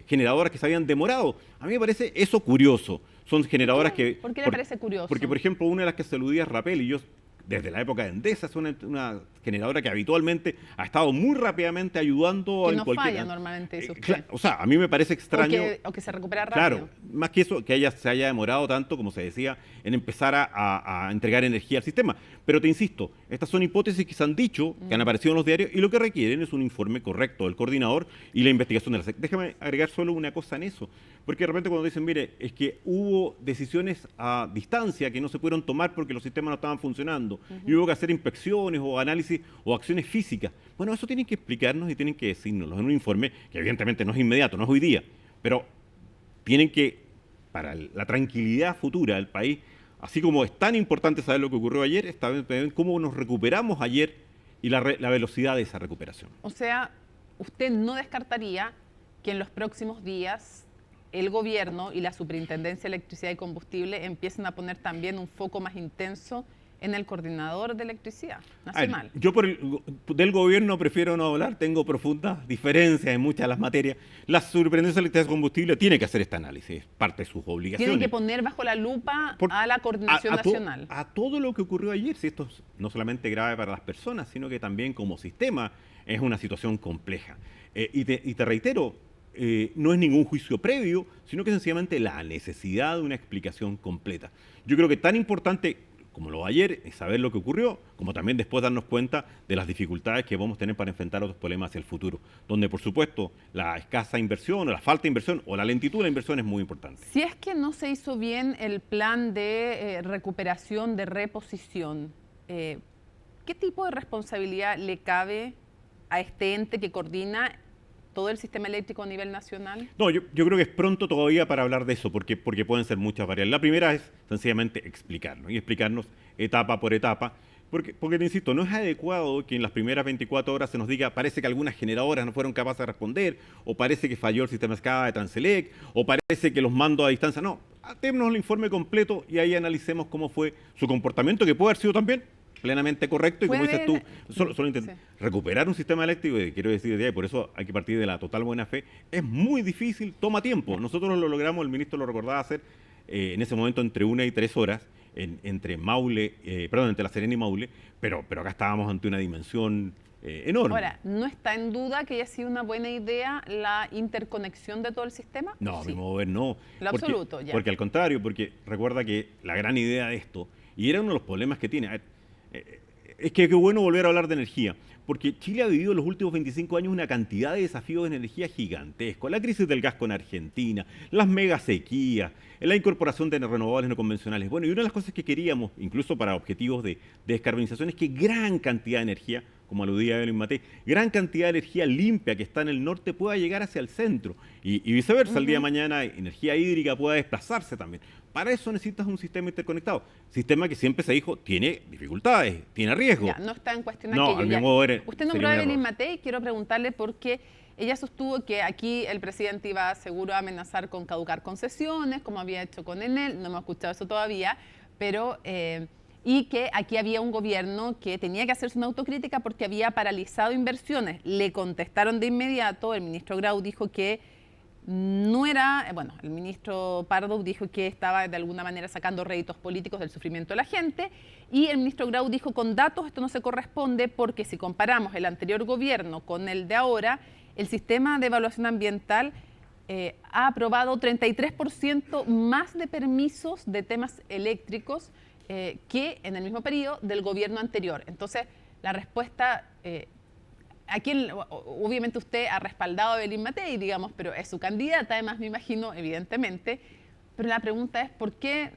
generadoras que se habían demorado. A mí me parece eso curioso. Son generadoras que... ¿Por qué le parece curioso? Porque, por ejemplo, una de las que se aludía es Rapel, y yo, desde la época de Endesa, es una generadora que habitualmente ha estado muy rápidamente ayudando que no falla normalmente eso. O sea, a mí me parece extraño... O que se recupera rápido. Claro, más que eso, que se haya demorado tanto, como se decía, en empezar a entregar energía al sistema. Pero te insisto, estas son hipótesis que se han dicho, que han aparecido en los diarios, y lo que requieren es un informe correcto del coordinador y la investigación de la SEC. Déjame agregar solo una cosa en eso, porque de repente cuando dicen, mire, es que hubo decisiones a distancia que no se pudieron tomar porque los sistemas no estaban funcionando, y hubo que hacer inspecciones o análisis o acciones físicas. Bueno, eso tienen que explicarnos y tienen que decírnoslo en un informe que evidentemente no es inmediato, no es hoy día, pero tienen que, para la tranquilidad futura del país, así como es tan importante saber lo que ocurrió ayer, es también cómo nos recuperamos ayer y la velocidad de esa recuperación. O sea, usted no descartaría que en los próximos días el gobierno y la Superintendencia de Electricidad y Combustible empiecen a poner también un foco más intenso en el coordinador de electricidad nacional. Yo del gobierno prefiero no hablar, tengo profundas diferencias en muchas de las materias. La Superintendencia de Electricidad y Combustible tiene que hacer este análisis, es parte de sus obligaciones. Tiene que poner bajo la lupa a la coordinación nacional. A todo lo que ocurrió ayer, si esto es no solamente grave para las personas, sino que también como sistema es una situación compleja. Y te reitero, no es ningún juicio previo, sino que sencillamente la necesidad de una explicación completa. Yo creo que tan importante como lo de ayer es saber lo que ocurrió, como también después darnos cuenta de las dificultades que vamos a tener para enfrentar otros problemas hacia el futuro, donde por supuesto la escasa inversión o la falta de inversión o la lentitud de la inversión es muy importante. Si es que no se hizo bien el plan de recuperación, de reposición, ¿qué tipo de responsabilidad le cabe a este ente que coordina todo el sistema eléctrico a nivel nacional? No, yo creo que es pronto todavía para hablar de eso, porque pueden ser muchas variables. La primera es sencillamente explicarnos, y explicarnos etapa por etapa, porque te insisto, no es adecuado que en las primeras 24 horas se nos diga, parece que algunas generadoras no fueron capaces de responder, o parece que falló el sistema SCADA de Transelec, o parece que los mandos a distancia. No, démonos el informe completo y ahí analicemos cómo fue su comportamiento, que puede haber sido también plenamente correcto, y como dices tú, solo intentar recuperar un sistema eléctrico, y quiero decir, y por eso hay que partir de la total buena fe, es muy difícil, toma tiempo. Nosotros lo logramos, el ministro lo recordaba hacer en ese momento entre 1 y 3 horas, entre La Serena y Maule, pero acá estábamos ante una dimensión enorme. Ahora, ¿no está en duda que haya sido una buena idea la interconexión de todo el sistema? No, a mi modo de ver, no. Lo absoluto, ya. Porque al contrario, porque recuerda que la gran idea de esto, y era uno de los problemas que tiene, es que qué bueno volver a hablar de energía, porque Chile ha vivido en los últimos 25 años una cantidad de desafíos de energía gigantescos. La crisis del gas con Argentina, las mega sequías, la incorporación de renovables no convencionales. Bueno, y una de las cosas que queríamos, incluso para objetivos de descarbonización, es que gran cantidad de energía, como aludía Evelyn Matei, gran cantidad de energía limpia que está en el norte pueda llegar hacia el centro y viceversa, el día de mañana energía hídrica pueda desplazarse también. Para eso necesitas un sistema interconectado. Sistema que siempre se dijo tiene dificultades, tiene riesgos. Ya, no está en cuestión no, aquello. Al mismo modo usted nombró a Evelyn Matei, quiero preguntarle por qué ella sostuvo que aquí el presidente iba seguro a amenazar con caducar concesiones, como había hecho con Enel, no hemos escuchado eso todavía, pero y que aquí había un gobierno que tenía que hacerse una autocrítica porque había paralizado inversiones. Le contestaron de inmediato, el ministro Grau dijo que no era, bueno, el ministro Pardo dijo que estaba de alguna manera sacando réditos políticos del sufrimiento de la gente, y el ministro Grau dijo con datos esto no se corresponde porque si comparamos el anterior gobierno con el de ahora, el sistema de evaluación ambiental ha aprobado 33% más de permisos de temas eléctricos que en el mismo periodo del gobierno anterior. Entonces, la respuesta... obviamente usted ha respaldado a Evelyn Matei, digamos, pero es su candidata, además me imagino, evidentemente, pero la pregunta es ¿por qué?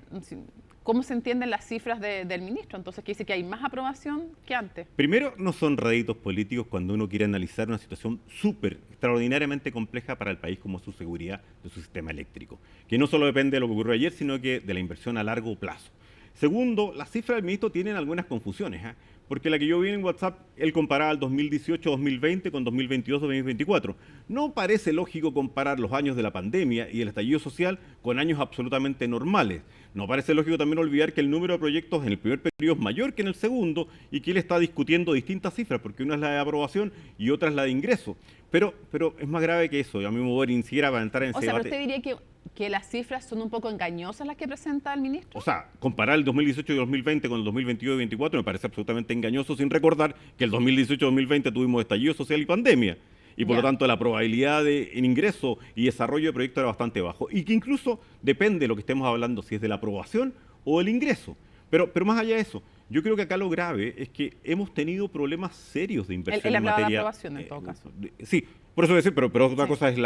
¿Cómo se entienden las cifras del ministro? Entonces, que dice que hay más aprobación que antes. Primero, no son réditos políticos cuando uno quiere analizar una situación súper, extraordinariamente compleja para el país como su seguridad de su sistema eléctrico, que no solo depende de lo que ocurrió ayer, sino que de la inversión a largo plazo. Segundo, las cifras del ministro tienen algunas confusiones, porque la que yo vi en WhatsApp, él comparaba el 2018-2020 con 2022-2024. No parece lógico comparar los años de la pandemia y el estallido social con años absolutamente normales. No parece lógico también olvidar que el número de proyectos en el primer periodo es mayor que en el segundo y que él está discutiendo distintas cifras, porque una es la de aprobación y otra es la de ingreso. Pero es más grave que eso, a mí me voy a ni siquiera a entrar en ese debate. O sea, ¿pero usted diría que las cifras son un poco engañosas las que presenta el ministro? O sea, comparar el 2018 y 2020 con el 2022 y 2024 me parece absolutamente engañoso, sin recordar que el 2018 y 2020 tuvimos estallido social y pandemia. Y por lo tanto la probabilidad en ingreso y desarrollo de proyectos era bastante bajo. Y que incluso depende de lo que estemos hablando, si es de la aprobación o el ingreso. Pero más allá de eso, yo creo que acá lo grave es que hemos tenido problemas serios de inversión en materia... de aprobación en todo caso. Sí, por eso decir, pero otra cosa es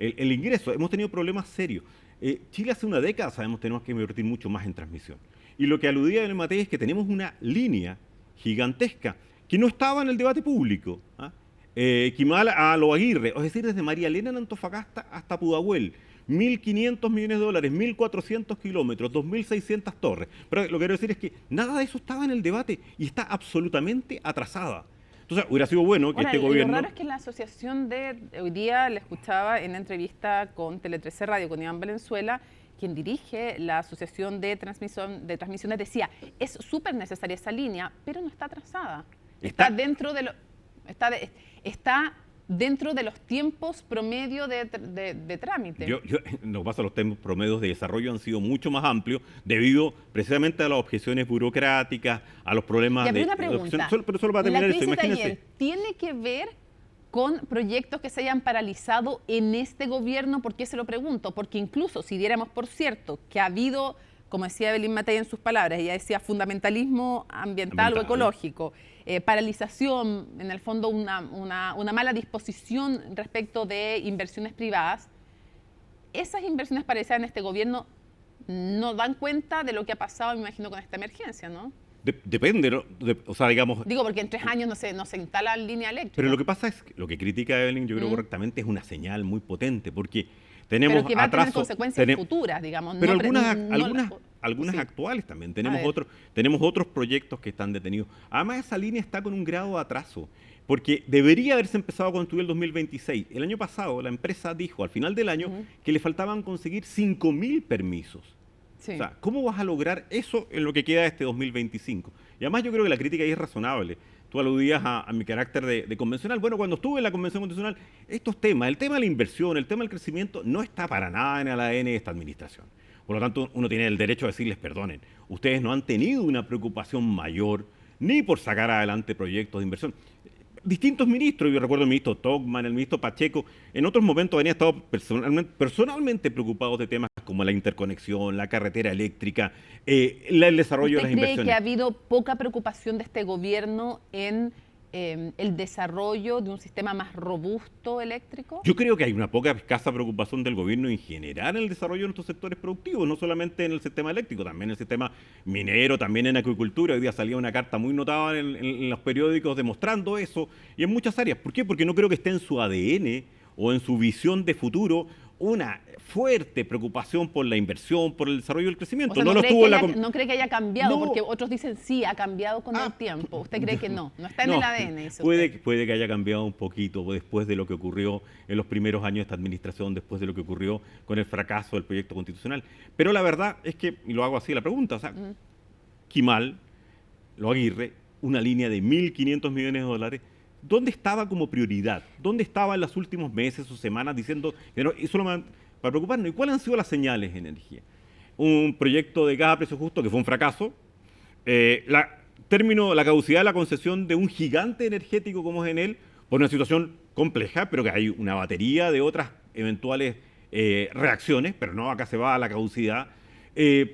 el ingreso. Hemos tenido problemas serios. Chile hace una década sabemos que tenemos que invertir mucho más en transmisión. Y lo que aludía en Matei es que tenemos una línea gigantesca que no estaba en el debate público. Quimal a Lo Aguirre, es decir, desde María Elena en Antofagasta hasta Pudahuel. 1.500 millones de dólares, 1.400 kilómetros, 2.600 torres. Pero lo que quiero decir es que nada de eso estaba en el debate y está absolutamente atrasada. Entonces, hubiera sido bueno que este gobierno... Lo raro es que la asociación hoy día le escuchaba en entrevista con Tele 13 Radio, con Iván Valenzuela, quien dirige la asociación de transmisiones, decía, es súper necesaria esa línea, pero no está atrasada. Está dentro de los tiempos promedio de trámite. Lo que pasa, los tiempos promedios de desarrollo han sido mucho más amplios debido precisamente a las objeciones burocráticas, a los problemas ya, pero de... una pregunta, pero solo para terminar eso, imagínense. ¿Tiene que ver con proyectos que se hayan paralizado en este gobierno? ¿Por qué se lo pregunto? Porque incluso si diéramos por cierto que ha habido, como decía Evelyn Matei en sus palabras, ella decía fundamentalismo ambiental o ecológico, paralización, en el fondo una mala disposición respecto de inversiones privadas, esas inversiones paralizadas en este gobierno no dan cuenta de lo que ha pasado, me imagino, con esta emergencia, ¿no? Depende, ¿no? O sea, digamos... Digo, porque en 3 años no se instala línea eléctrica. Pero lo que pasa es que lo que critica Evelyn, yo creo correctamente, es una señal muy potente, porque tenemos pero que va atraso, a tener consecuencias futuras, digamos. Pero algunas actuales también. Tenemos otros proyectos que están detenidos. Además, esa línea está con un grado de atraso, porque debería haberse empezado a construir el 2026. El año pasado, la empresa dijo, al final del año, que le faltaban conseguir 5.000 permisos. Sí. O sea, ¿cómo vas a lograr eso en lo que queda de este 2025? Y además yo creo que la crítica ahí es razonable. Tú aludías a mi carácter de convencional. Bueno, cuando estuve en la Convención Constitucional, estos temas, el tema de la inversión, el tema del crecimiento, no está para nada en el ADN de esta administración. Por lo tanto, uno tiene el derecho a decirles, perdonen, ustedes no han tenido una preocupación mayor ni por sacar adelante proyectos de inversión. Distintos ministros, yo recuerdo el ministro Togman, el ministro Pacheco, en otros momentos habían estado personalmente preocupados de temas como la interconexión, la carretera eléctrica, el desarrollo de las inversiones. ¿Usted cree que ha habido poca preocupación de este gobierno en el desarrollo de un sistema más robusto eléctrico? Yo creo que hay una escasa preocupación del gobierno en general en el desarrollo de nuestros sectores productivos, no solamente en el sistema eléctrico, también en el sistema minero, también en acuicultura. Hoy día salía una carta muy notada en los periódicos demostrando eso, y en muchas áreas. ¿Por qué? Porque no creo que esté en su ADN o en su visión de futuro una fuerte preocupación por la inversión, por el desarrollo y el crecimiento. O sea, ¿no cree que haya cambiado? Porque otros dicen sí, ha cambiado con el tiempo. ¿Usted cree que no está en el ADN eso? Puede que haya cambiado un poquito después de lo que ocurrió en los primeros años de esta administración, después de lo que ocurrió con el fracaso del proyecto constitucional. Pero la verdad es que, y lo hago así la pregunta, o sea, Kimal, Aguirre, una línea de 1.500 millones de dólares, ¿dónde estaba como prioridad? ¿Dónde estaba en los últimos meses o semanas diciendo que no, y solo para preocuparnos? ¿Y cuáles han sido las señales de energía? Un proyecto de gas a precio justo que fue un fracaso. La caducidad de la concesión de un gigante energético como es Enel, por una situación compleja, pero que hay una batería de otras eventuales reacciones, pero no, acá se va a la caducidad.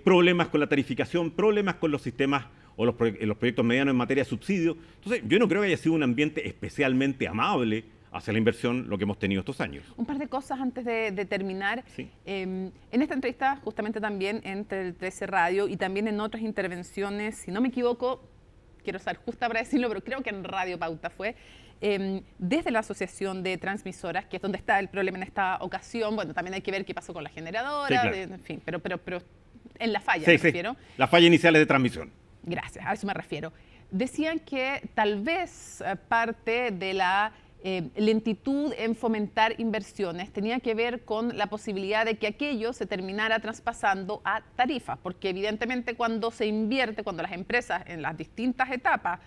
Problemas con la tarificación, problemas con los sistemas o los proyectos medianos en materia de subsidios. Entonces, yo no creo que haya sido un ambiente especialmente amable hacia la inversión lo que hemos tenido estos años. Un par de cosas antes de terminar. Sí. En esta entrevista, justamente también entre el 13 Radio y también en otras intervenciones, si no me equivoco, quiero ser justa para decirlo, pero creo que en Radio Pauta fue, desde la Asociación de Transmisoras, que es donde está el problema en esta ocasión. Bueno, también hay que ver qué pasó con la generadora, sí, claro. En fin, pero en la falla, me refiero. La falla inicial es de transmisión. Gracias, a eso me refiero. Decían que tal vez parte de la lentitud en fomentar inversiones tenía que ver con la posibilidad de que aquello se terminara traspasando a tarifas, porque evidentemente cuando se invierte, cuando las empresas en las distintas etapas,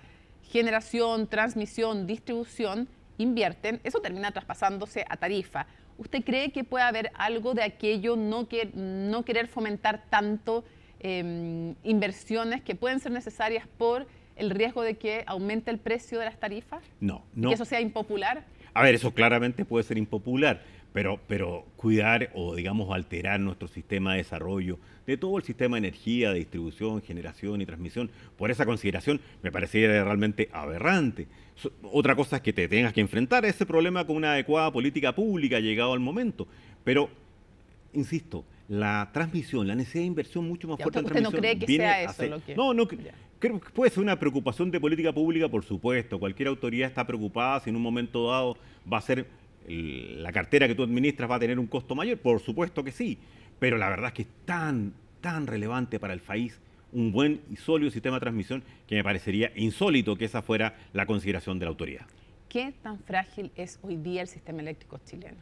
generación, transmisión, distribución, invierten, eso termina traspasándose a tarifa. ¿Usted cree que puede haber algo de aquello, no querer fomentar tanto inversiones que pueden ser necesarias por el riesgo de que aumente el precio de las tarifas? No. ¿Y que eso sea impopular? A ver, eso claramente puede ser impopular, pero cuidar o, digamos, alterar nuestro sistema de desarrollo de todo el sistema de energía, de distribución, generación y transmisión, por esa consideración me parecería realmente aberrante. Otra cosa es que te tengas que enfrentar a ese problema con una adecuada política pública llegado al momento, pero, insisto, la transmisión, la necesidad de inversión mucho más fuerte en transmisión. ¿Usted no cree que sea eso lo que...? No, creo que puede ser una preocupación de política pública, por supuesto. Cualquier autoridad está preocupada si en un momento dado va a ser la cartera que tú administras va a tener un costo mayor, por supuesto que sí, pero la verdad es que es tan relevante para el país un buen y sólido sistema de transmisión que me parecería insólito que esa fuera la consideración de la autoridad. ¿Qué tan frágil es hoy día el sistema eléctrico chileno?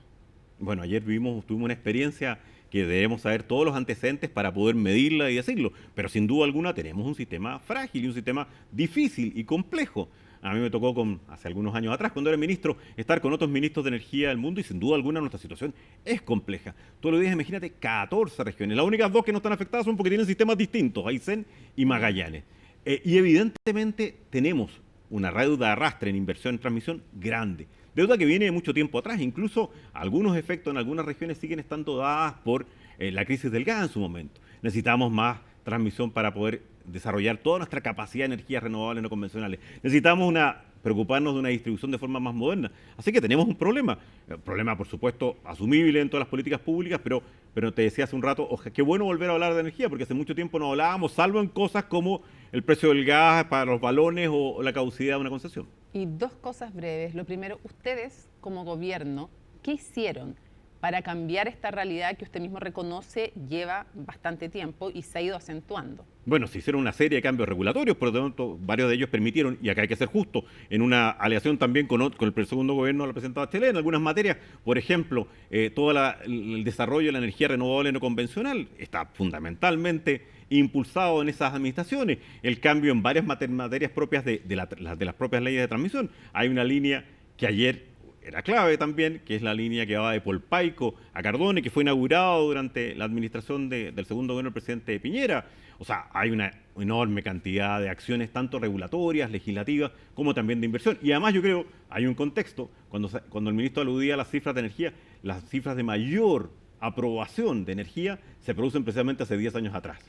Bueno, ayer tuvimos una experiencia que debemos saber todos los antecedentes para poder medirla y decirlo, pero sin duda alguna tenemos un sistema frágil y un sistema difícil y complejo. A mí me tocó hace algunos años atrás, cuando era ministro, estar con otros ministros de energía del mundo y sin duda alguna nuestra situación es compleja. Todos los días, imagínate, 14 regiones. Las únicas 2 que no están afectadas son porque tienen sistemas distintos, Aysén y Magallanes. Y evidentemente tenemos una deuda de arrastre en inversión en transmisión grande. Deuda que viene de mucho tiempo atrás, incluso algunos efectos en algunas regiones siguen estando dadas por la crisis del gas en su momento. Necesitamos más transmisión para poder desarrollar toda nuestra capacidad de energías renovables no convencionales. Necesitamos preocuparnos de una distribución de forma más moderna. Así que tenemos un problema. Un problema, por supuesto, asumible en todas las políticas públicas, pero te decía hace un rato, qué bueno volver a hablar de energía, porque hace mucho tiempo no hablábamos, salvo en cosas como el precio del gas para los balones o la caducidad de una concesión. Y 2 cosas breves. Lo primero, ustedes como gobierno, ¿qué hicieron para cambiar esta realidad que usted mismo reconoce lleva bastante tiempo y se ha ido acentuando? Bueno, se hicieron una serie de cambios regulatorios, por lo tanto, varios de ellos permitieron, y acá hay que ser justo, en una aleación también con el segundo gobierno de la presidenta Bachelet, en algunas materias, por ejemplo, todo el desarrollo de la energía renovable no convencional está fundamentalmente impulsado en esas administraciones. El cambio en varias materias propias de las propias leyes de transmisión. Hay una línea que ayer era clave también, que es la línea que va de Polpaico a Cardone, que fue inaugurado durante la administración del segundo gobierno del presidente Piñera. O sea, hay una enorme cantidad de acciones, tanto regulatorias, legislativas, como también de inversión. Y además yo creo, hay un contexto, cuando el ministro aludía a las cifras de energía, las cifras de mayor aprobación de energía se producen precisamente hace 10 años atrás.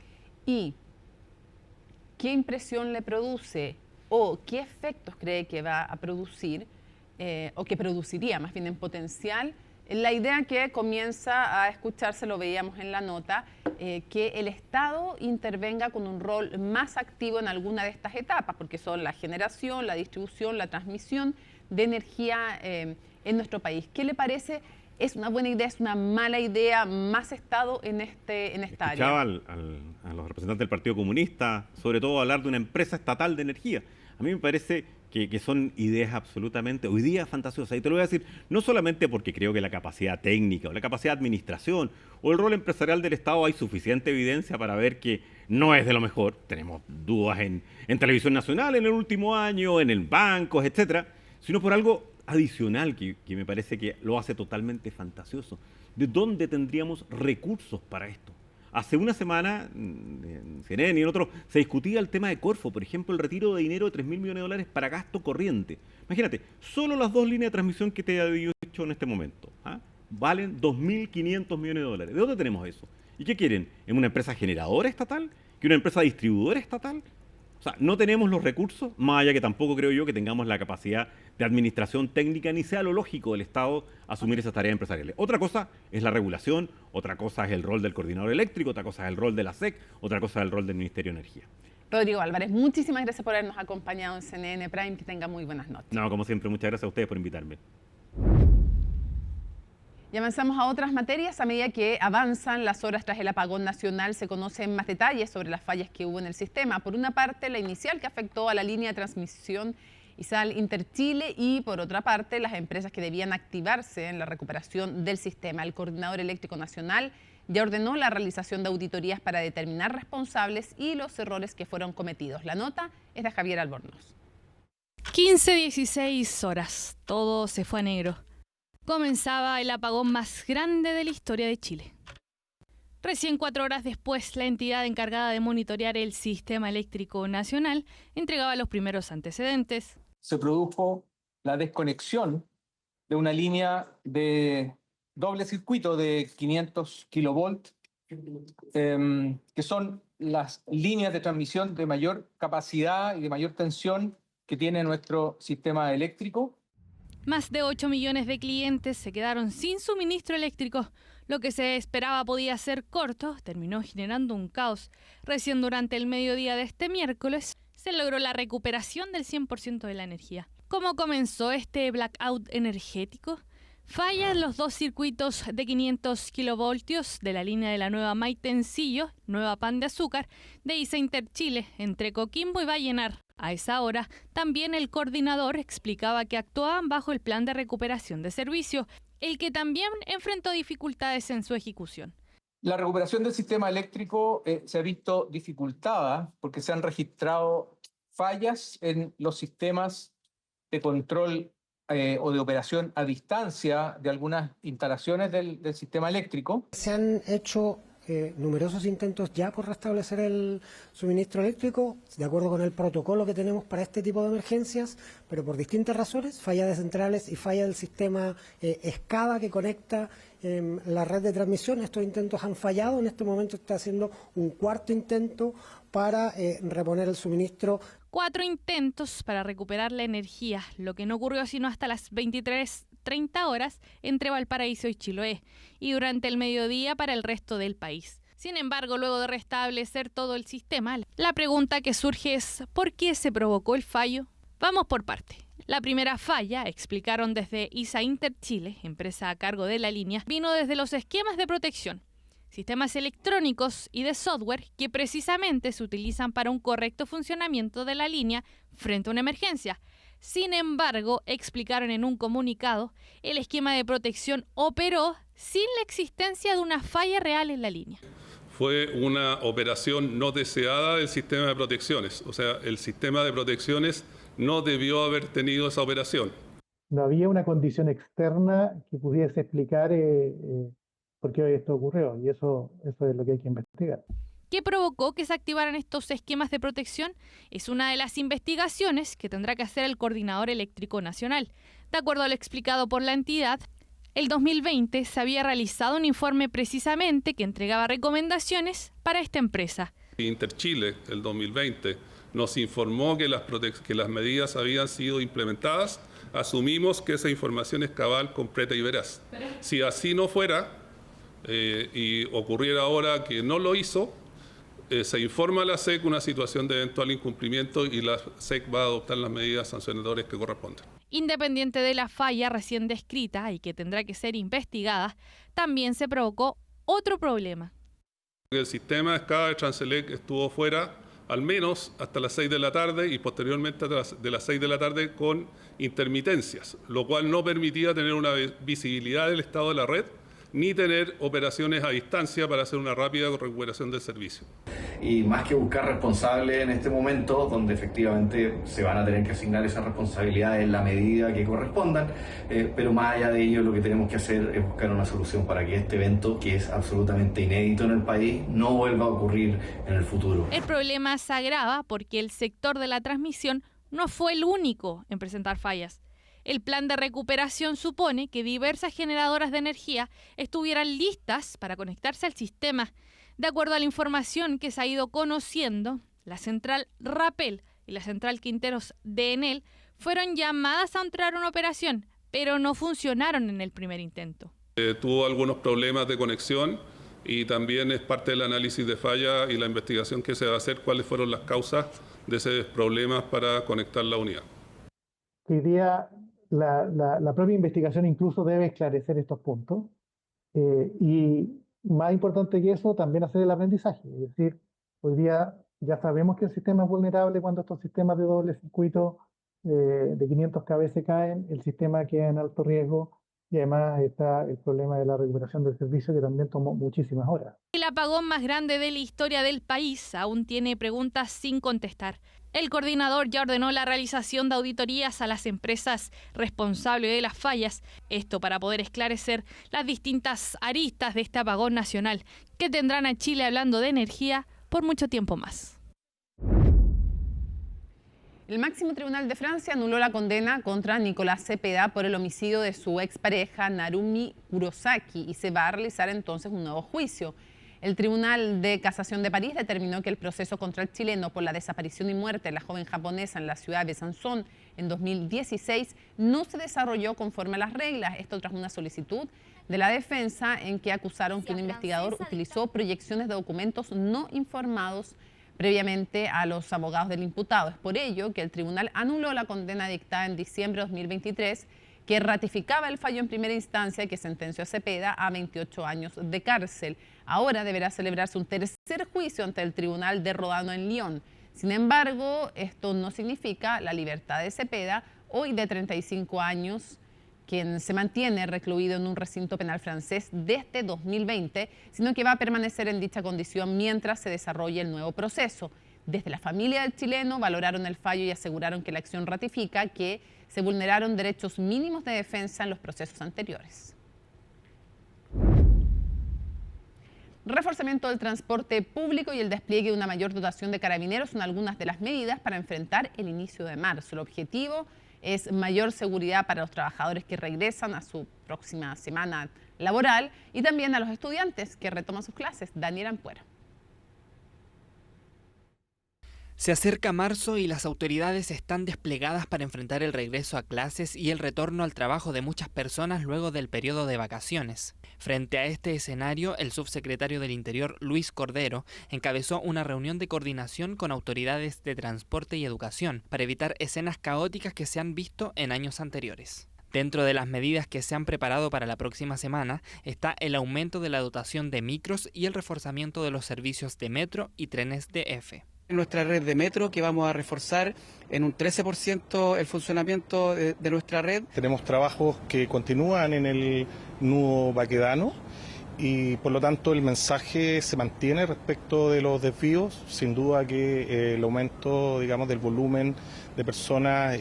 ¿Y qué impresión le produce o qué efectos cree que va a producir o que produciría más bien en potencial la idea que comienza a escucharse, lo veíamos en la nota, que el Estado intervenga con un rol más activo en alguna de estas etapas, porque son la generación, la distribución, la transmisión de energía en nuestro país? ¿Qué le parece? ¿Es una buena idea? ¿Es una mala idea? ¿Más Estado en esta área? Escuchaba a los representantes del Partido Comunista, sobre todo hablar de una empresa estatal de energía. A mí me parece que son ideas absolutamente, hoy día, fantasiosas. Y te lo voy a decir, no solamente porque creo que la capacidad técnica o la capacidad de administración o el rol empresarial del Estado hay suficiente evidencia para ver que no es de lo mejor. Tenemos dudas en Televisión Nacional en el último año, en el bancos, etcétera, sino por algo adicional que me parece que lo hace totalmente fantasioso. ¿De dónde tendríamos recursos para esto? Hace una semana, en CNN y en otros, se discutía el tema de Corfo, por ejemplo, el retiro de dinero de $3.000 millones para gasto corriente. Imagínate, solo las 2 líneas de transmisión que te he dicho en este momento valen $2.500 millones. ¿De dónde tenemos eso? ¿Y qué quieren? ¿En una empresa generadora estatal? ¿Que una empresa distribuidora estatal? O sea, no tenemos los recursos, más allá que tampoco creo yo que tengamos la capacidad de administración técnica, ni sea lo lógico del Estado asumir esas tareas empresariales. Otra cosa es la regulación, otra cosa es el rol del coordinador eléctrico, otra cosa es el rol de la SEC, otra cosa es el rol del Ministerio de Energía. Rodrigo Álvarez, muchísimas gracias por habernos acompañado en CNN Prime. Que tenga muy buenas noches. No, como siempre, muchas gracias a ustedes por invitarme. Y avanzamos a otras materias. A medida que avanzan las horas tras el apagón nacional, se conocen más detalles sobre las fallas que hubo en el sistema. Por una parte, la inicial que afectó a la línea de transmisión ISAL Interchile y, por otra parte, las empresas que debían activarse en la recuperación del sistema. El Coordinador Eléctrico Nacional ya ordenó la realización de auditorías para determinar responsables y los errores que fueron cometidos. La nota es de Javier Albornoz. 15:16 horas. Todo se fue a negro. Comenzaba el apagón más grande de la historia de Chile. Recién 4 horas después, la entidad encargada de monitorear el sistema eléctrico nacional entregaba los primeros antecedentes. Se produjo la desconexión de una línea de doble circuito de 500 kilovolts, que son las líneas de transmisión de mayor capacidad y de mayor tensión que tiene nuestro sistema eléctrico. Más de 8 millones de clientes se quedaron sin suministro eléctrico. Lo que se esperaba podía ser corto terminó generando un caos. Recién durante el mediodía de este miércoles se logró la recuperación del 100% de la energía. ¿Cómo comenzó este blackout energético? Fallan los dos circuitos de 500 kilovoltios de la línea de la nueva Maitencillo, nueva Pan de Azúcar, de ISA Interchile, entre Coquimbo y Vallenar. A esa hora, también el coordinador explicaba que actuaban bajo el plan de recuperación de servicio, el que también enfrentó dificultades en su ejecución. La recuperación del sistema eléctrico se ha visto dificultada porque se han registrado fallas en los sistemas de control o de operación a distancia de algunas instalaciones del sistema eléctrico. Se han hecho numerosos intentos ya por restablecer el suministro eléctrico, de acuerdo con el protocolo que tenemos para este tipo de emergencias, pero por distintas razones, falla de centrales y falla del sistema SCADA que conecta la red de transmisión. Estos intentos han fallado, en este momento está haciendo un cuarto intento para reponer el suministro. 4 intentos para recuperar la energía, lo que no ocurrió sino hasta las 23:30 horas entre Valparaíso y Chiloé, y durante el mediodía para el resto del país. Sin embargo, luego de restablecer todo el sistema, la pregunta que surge es ¿por qué se provocó el fallo? Vamos por parte. La primera falla, explicaron desde ISA Interchile, empresa a cargo de la línea, vino desde los esquemas de protección, sistemas electrónicos y de software que precisamente se utilizan para un correcto funcionamiento de la línea frente a una emergencia. Sin embargo, explicaron en un comunicado, el esquema de protección operó sin la existencia de una falla real en la línea. Fue una operación no deseada del sistema de protecciones, o sea, el sistema de protecciones no debió haber tenido esa operación. No había una condición externa que pudiese explicar por qué esto ocurrió, y eso es lo que hay que investigar. ¿Qué provocó que se activaran estos esquemas de protección? Es una de las investigaciones que tendrá que hacer el Coordinador Eléctrico Nacional. De acuerdo a lo explicado por la entidad, el 2020 se había realizado un informe precisamente que entregaba recomendaciones para esta empresa. Interchile, el 2020, nos informó que las medidas habían sido implementadas. Asumimos que esa información es cabal, completa y veraz. Si así no fuera, y ocurriera ahora que no lo hizo, se informa a la SEC una situación de eventual incumplimiento y la SEC va a adoptar las medidas sancionatorias que corresponden. Independiente de la falla recién descrita y que tendrá que ser investigada, también se provocó otro problema. El sistema SCADA de Transelec estuvo fuera al menos hasta las 6 de la tarde y posteriormente de las 6 de la tarde con intermitencias, lo cual no permitía tener una visibilidad del estado de la red ni tener operaciones a distancia para hacer una rápida recuperación del servicio. Y más que buscar responsables en este momento, donde efectivamente se van a tener que asignar esas responsabilidades en la medida que correspondan, pero más allá de ello lo que tenemos que hacer es buscar una solución para que este evento, que es absolutamente inédito en el país, no vuelva a ocurrir en el futuro. El problema se agrava porque el sector de la transmisión no fue el único en presentar fallas. El plan de recuperación supone que diversas generadoras de energía estuvieran listas para conectarse al sistema. De acuerdo a la información que se ha ido conociendo, la central Rapel y la central Quinteros de Enel fueron llamadas a entrar en operación, pero no funcionaron en el primer intento. Tuvo algunos problemas de conexión y también es parte del análisis de falla y la investigación que se va a hacer cuáles fueron las causas de esos problemas para conectar la unidad. Hoy día la propia investigación incluso debe esclarecer estos puntos y más importante que eso, también hacer el aprendizaje. Es decir, hoy día ya sabemos que el sistema es vulnerable cuando estos sistemas de doble circuito de 500 kV se caen, el sistema queda en alto riesgo y además está el problema de la recuperación del servicio que también tomó muchísimas horas. El apagón más grande de la historia del país aún tiene preguntas sin contestar. El coordinador ya ordenó la realización de auditorías a las empresas responsables de las fallas, esto para poder esclarecer las distintas aristas de este apagón nacional que tendrán a Chile hablando de energía por mucho tiempo más. El máximo tribunal de Francia anuló la condena contra Nicolás Cepeda por el homicidio de su expareja Narumi Kurosaki y se va a realizar entonces un nuevo juicio. El Tribunal de Casación de París determinó que el proceso contra el chileno por la desaparición y muerte de la joven japonesa en la ciudad de Besançon en 2016 no se desarrolló conforme a las reglas. Esto tras una solicitud de la defensa en que acusaron que un investigador utilizó proyecciones de documentos no informados previamente a los abogados del imputado. Es por ello que el tribunal anuló la condena dictada en diciembre de 2023 que ratificaba el fallo en primera instancia que sentenció a Cepeda a 28 años de cárcel. Ahora deberá celebrarse un tercer juicio ante el Tribunal de Rodano en Lyon. Sin embargo, esto no significa la libertad de Cepeda, hoy de 35 años, quien se mantiene recluido en un recinto penal francés desde 2020, sino que va a permanecer en dicha condición mientras se desarrolle el nuevo proceso. Desde la familia del chileno valoraron el fallo y aseguraron que la acción ratifica que se vulneraron derechos mínimos de defensa en los procesos anteriores. Reforzamiento del transporte público y el despliegue de una mayor dotación de carabineros son algunas de las medidas para enfrentar el inicio de marzo. El objetivo es mayor seguridad para los trabajadores que regresan a su próxima semana laboral y también a los estudiantes que retoman sus clases. Daniel Ampuero. Se acerca marzo y las autoridades están desplegadas para enfrentar el regreso a clases y el retorno al trabajo de muchas personas luego del periodo de vacaciones. Frente a este escenario, el subsecretario del Interior, Luis Cordero, encabezó una reunión de coordinación con autoridades de transporte y educación para evitar escenas caóticas que se han visto en años anteriores. Dentro de las medidas que se han preparado para la próxima semana está el aumento de la dotación de micros y el reforzamiento de los servicios de metro y trenes DF. Nuestra red de metro, que vamos a reforzar en un 13% el funcionamiento de nuestra red. Tenemos trabajos que continúan en el nudo baquedano y por lo tanto el mensaje se mantiene respecto de los desvíos. Sin duda que el aumento, digamos, del volumen de personas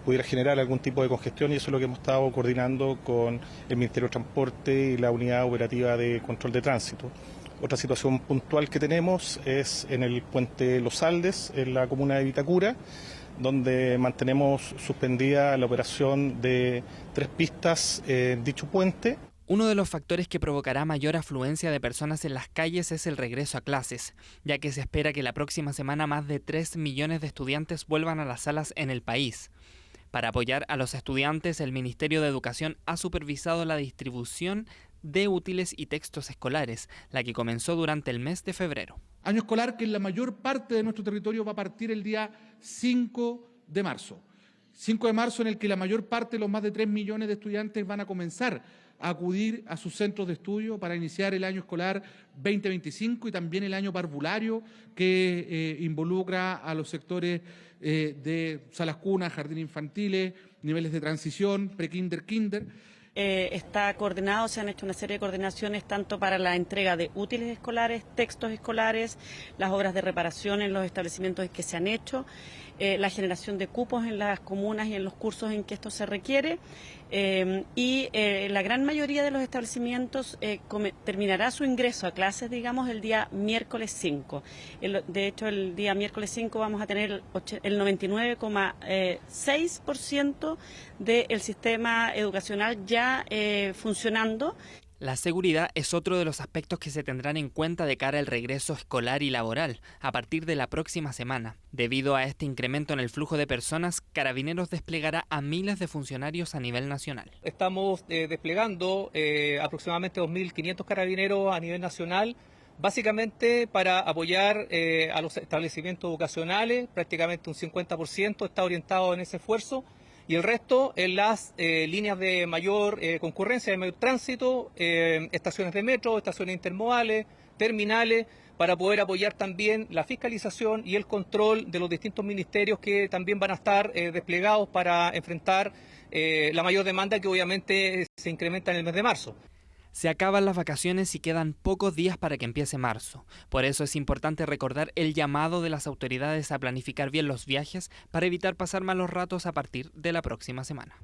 pudiera generar algún tipo de congestión, y eso es lo que hemos estado coordinando con el Ministerio de Transporte y la Unidad Operativa de Control de Tránsito. Otra situación puntual que tenemos es en el puente Los Aldes, en la comuna de Vitacura, donde mantenemos suspendida la operación de 3 pistas en dicho puente. Uno de los factores que provocará mayor afluencia de personas en las calles es el regreso a clases, ya que se espera que la próxima semana más de 3 millones de estudiantes vuelvan a las salas en el país. Para apoyar a los estudiantes, el Ministerio de Educación ha supervisado la distribución de útiles y textos escolares, la que comenzó durante el mes de febrero. Año escolar que en la mayor parte de nuestro territorio va a partir el día 5 de marzo. 5 de marzo en el que la mayor parte de los más de 3 millones de estudiantes van a comenzar a acudir a sus centros de estudio para iniciar el año escolar 2025 y también el año parvulario que involucra a los sectores de salas cunas, jardines infantiles, niveles de transición, pre-kinder, kinder. Está coordinado, se han hecho una serie de coordinaciones tanto para la entrega de útiles escolares, textos escolares, las obras de reparación en los establecimientos que se han hecho, la generación de cupos en las comunas y en los cursos en que esto se requiere, y la gran mayoría de los establecimientos terminará su ingreso a clases, digamos, el día miércoles 5. De hecho, el día miércoles 5 vamos a tener el 99,6% del sistema educacional ya funcionando. La seguridad es otro de los aspectos que se tendrán en cuenta de cara al regreso escolar y laboral a partir de la próxima semana. Debido a este incremento en el flujo de personas, Carabineros desplegará a miles de funcionarios a nivel nacional. Estamos desplegando aproximadamente 2.500 carabineros a nivel nacional, básicamente para apoyar a los establecimientos educacionales. Prácticamente un 50% está orientado en ese esfuerzo. Y el resto en las líneas de mayor concurrencia, de mayor tránsito, estaciones de metro, estaciones intermodales, terminales, para poder apoyar también la fiscalización y el control de los distintos ministerios que también van a estar desplegados para enfrentar la mayor demanda que obviamente se incrementa en el mes de marzo. Se acaban las vacaciones y quedan pocos días para que empiece marzo. Por eso es importante recordar el llamado de las autoridades a planificar bien los viajes para evitar pasar malos ratos a partir de la próxima semana.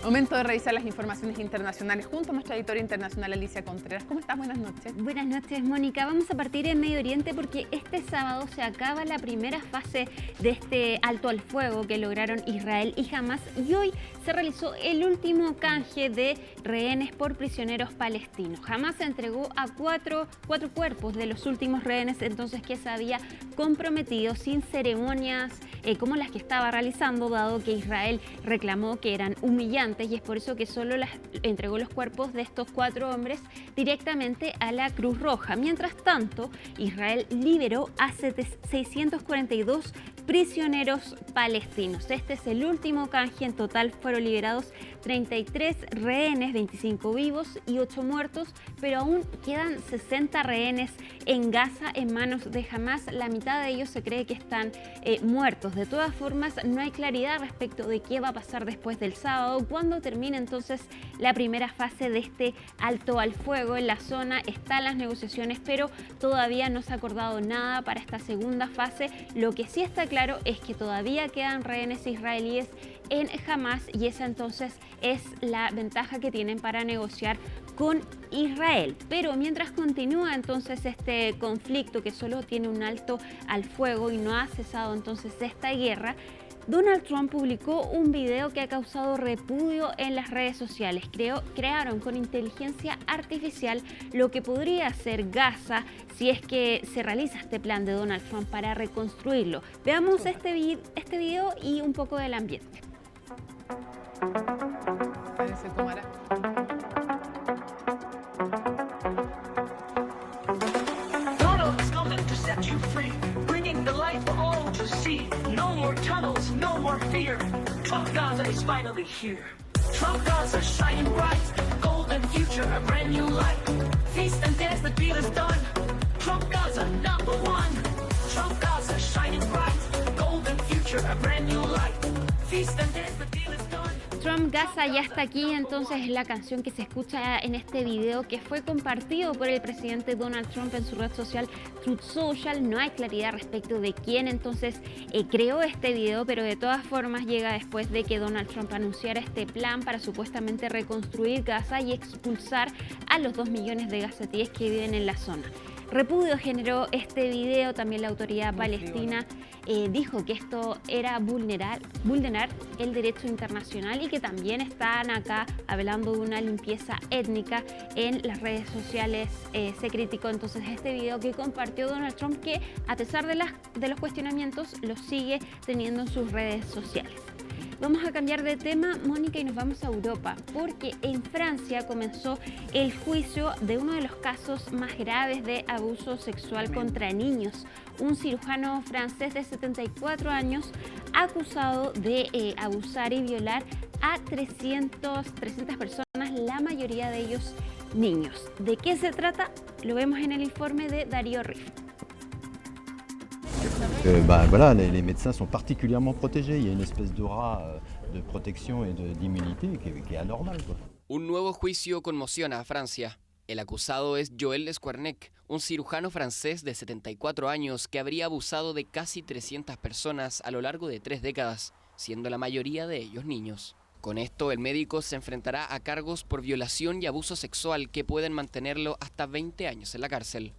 Momento de revisar las informaciones internacionales junto a nuestra editora internacional Alicia Contreras. ¿Cómo estás? Buenas noches. Buenas noches, Mónica. Vamos a partir en Medio Oriente porque este sábado se acaba la primera fase de este alto al fuego que lograron Israel y Hamas, y hoy se realizó el último canje de rehenes por prisioneros palestinos. Hamas entregó a cuatro cuerpos de los últimos rehenes entonces que se había comprometido sin ceremonias como las que estaba realizando, dado que Israel reclamó que eran humillantes migrantes y es por eso que solo entregó los cuerpos de estos 4 hombres directamente a la Cruz Roja. Mientras tanto, Israel liberó a 642 prisioneros palestinos. Este es el último canje. En total fueron liberados 33 rehenes, 25 vivos y 8 muertos, pero aún quedan 60 rehenes en Gaza en manos de Hamás. La mitad de ellos se cree que están muertos. De todas formas, no hay claridad respecto de qué va a pasar después del sábado, cuando termine entonces la primera fase de este alto al fuego. En la zona están las negociaciones, pero todavía no se ha acordado nada para esta segunda fase. Lo que sí está claro es que todavía quedan rehenes israelíes en Hamás y esa entonces es la ventaja que tienen para negociar con Israel. Pero mientras continúa entonces este conflicto que solo tiene un alto al fuego y no ha cesado entonces esta guerra, Donald Trump publicó un video que ha causado repudio en las redes sociales. Crearon con inteligencia artificial lo que podría ser Gaza si es que se realiza este plan de Donald Trump para reconstruirlo. Veamos este video y un poco del ambiente. Se tomará. No more tunnels, no more fear. Trump Gaza is finally here. Trump Gaza shining bright, golden future, a brand new light. Feast and dance, the deal is done. Trump Gaza #1. Trump Gaza shining bright, golden future, a brand new light. Feast and dance, the deal is done. Trump Gaza ya está aquí, entonces es la canción que se escucha en este video que fue compartido por el presidente Donald Trump en su red social Truth Social. No hay claridad respecto de quién entonces creó este video, pero de todas formas llega después de que Donald Trump anunciara este plan para supuestamente reconstruir Gaza y expulsar a los 2 millones de gazatíes que viven en la zona. Repudio generó este video. También la autoridad palestina dijo que esto era vulnerar el derecho internacional y que también están acá hablando de una limpieza étnica. En las redes sociales se criticó entonces este video que compartió Donald Trump, que a pesar de los cuestionamientos lo sigue teniendo en sus redes sociales. Vamos a cambiar de tema, Mónica, y nos vamos a Europa, porque en Francia comenzó el juicio de uno de los casos más graves de abuso sexual contra niños. Un cirujano francés de 74 años acusado de abusar y violar a 300 personas, la mayoría de ellos niños. ¿De qué se trata? Lo vemos en el informe de Darío Riff. Voilà, les médecins sont particulièrement protégés. Il y a une espèce d'aura de protección y d'immunité que es anormal. Un nuevo juicio conmociona a Francia. El acusado es Joël Lesquarnec, un cirujano francés de 74 años que habría abusado de casi 300 personas a lo largo de 3 décadas, siendo la mayoría de ellos niños. Con esto, el médico se enfrentará a cargos por violación y abuso sexual que pueden mantenerlo hasta 20 años en la cárcel.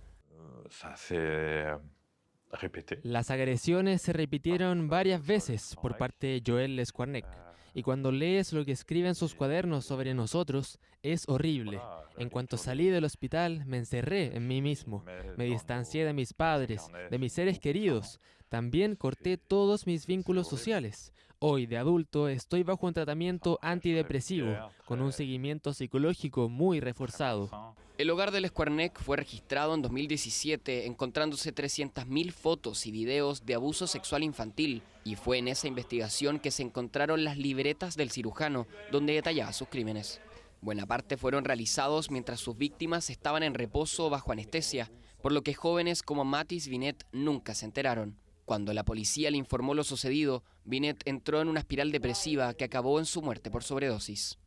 Las agresiones se repitieron varias veces por parte de Joël Lesquarnec, y cuando lees lo que escribe en sus cuadernos sobre nosotros, es horrible. En cuanto salí del hospital, me encerré en mí mismo, me distancié de mis padres, de mis seres queridos, también corté todos mis vínculos sociales. Hoy, de adulto, estoy bajo un tratamiento antidepresivo, con un seguimiento psicológico muy reforzado. El hogar de Lesquarnec fue registrado en 2017, encontrándose 300.000 fotos y videos de abuso sexual infantil, y fue en esa investigación que se encontraron las libretas del cirujano, donde detallaba sus crímenes. Buena parte fueron realizados mientras sus víctimas estaban en reposo bajo anestesia, por lo que jóvenes como Mathis Binet nunca se enteraron. Cuando la policía le informó lo sucedido, Binet entró en una espiral depresiva que acabó en su muerte por sobredosis.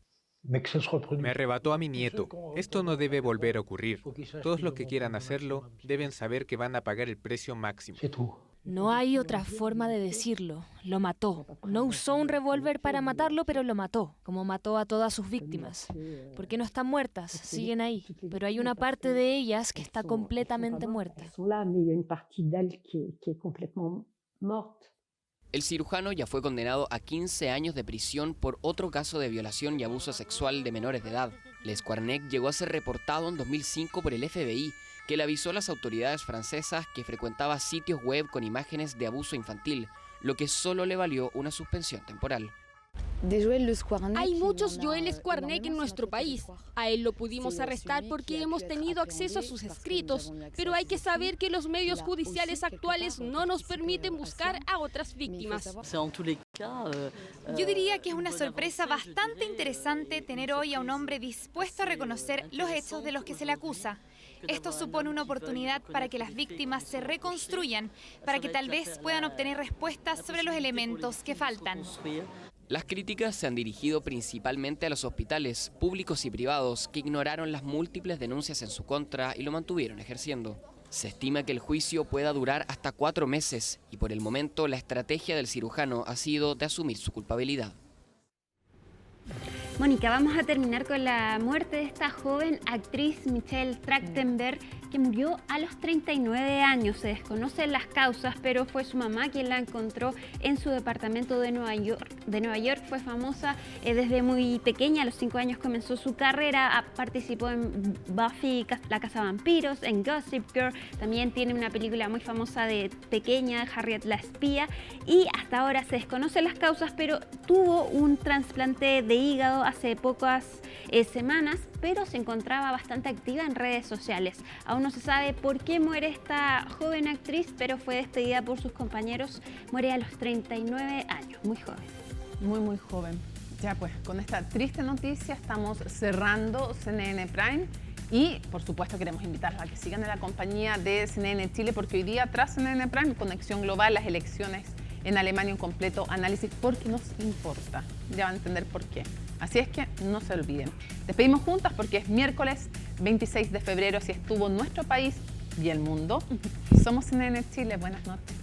Me arrebató a mi nieto. Esto no debe volver a ocurrir. Todos los que quieran hacerlo deben saber que van a pagar el precio máximo. No hay otra forma de decirlo. Lo mató. No usó un revólver para matarlo, pero lo mató, como mató a todas sus víctimas. Porque no están muertas, siguen ahí. Pero hay una parte de ellas que está completamente muerta. El cirujano ya fue condenado a 15 años de prisión por otro caso de violación y abuso sexual de menores de edad. Lesquarnec llegó a ser reportado en 2005 por el FBI, que le avisó a las autoridades francesas que frecuentaba sitios web con imágenes de abuso infantil, lo que solo le valió una suspensión temporal. Hay muchos Joel Squarnek en nuestro país. A él lo pudimos arrestar porque hemos tenido acceso a sus escritos, pero hay que saber que los medios judiciales actuales no nos permiten buscar a otras víctimas. Yo diría que es una sorpresa bastante interesante tener hoy a un hombre dispuesto a reconocer los hechos de los que se le acusa. Esto supone una oportunidad para que las víctimas se reconstruyan, para que tal vez puedan obtener respuestas sobre los elementos que faltan. Las críticas se han dirigido principalmente a los hospitales públicos y privados que ignoraron las múltiples denuncias en su contra y lo mantuvieron ejerciendo. Se estima que el juicio pueda durar hasta 4 meses y por el momento la estrategia del cirujano ha sido de asumir su culpabilidad. Mónica, vamos a terminar con la muerte de esta joven actriz Michelle Trachtenberg, que murió a los 39 años. Se desconocen las causas, pero fue su mamá quien la encontró en su departamento de Nueva York. Fue famosa desde muy pequeña, a los 5 años comenzó su carrera, participó en Buffy, la Cazavampiros, en Gossip Girl, también tiene una película muy famosa de pequeña, Harriet la espía, y hasta ahora se desconocen las causas, pero tuvo un trasplante de hígado hace pocas semanas, pero se encontraba bastante activa en redes sociales. Aún no se sabe por qué muere esta joven actriz, pero fue despedida por sus compañeros. Muere a los 39 años, muy joven. Muy joven. Ya pues, con esta triste noticia estamos cerrando CNN Prime y por supuesto queremos invitarlos a que sigan en la compañía de CNN Chile, porque hoy día tras CNN Prime, Conexión Global, las elecciones en Alemania, un completo análisis porque nos importa. Ya van a entender por qué. Así es que no se olviden. Despedimos juntas porque es miércoles 26 de febrero, así estuvo nuestro país y el mundo. Somos CNN Chile. Buenas noches.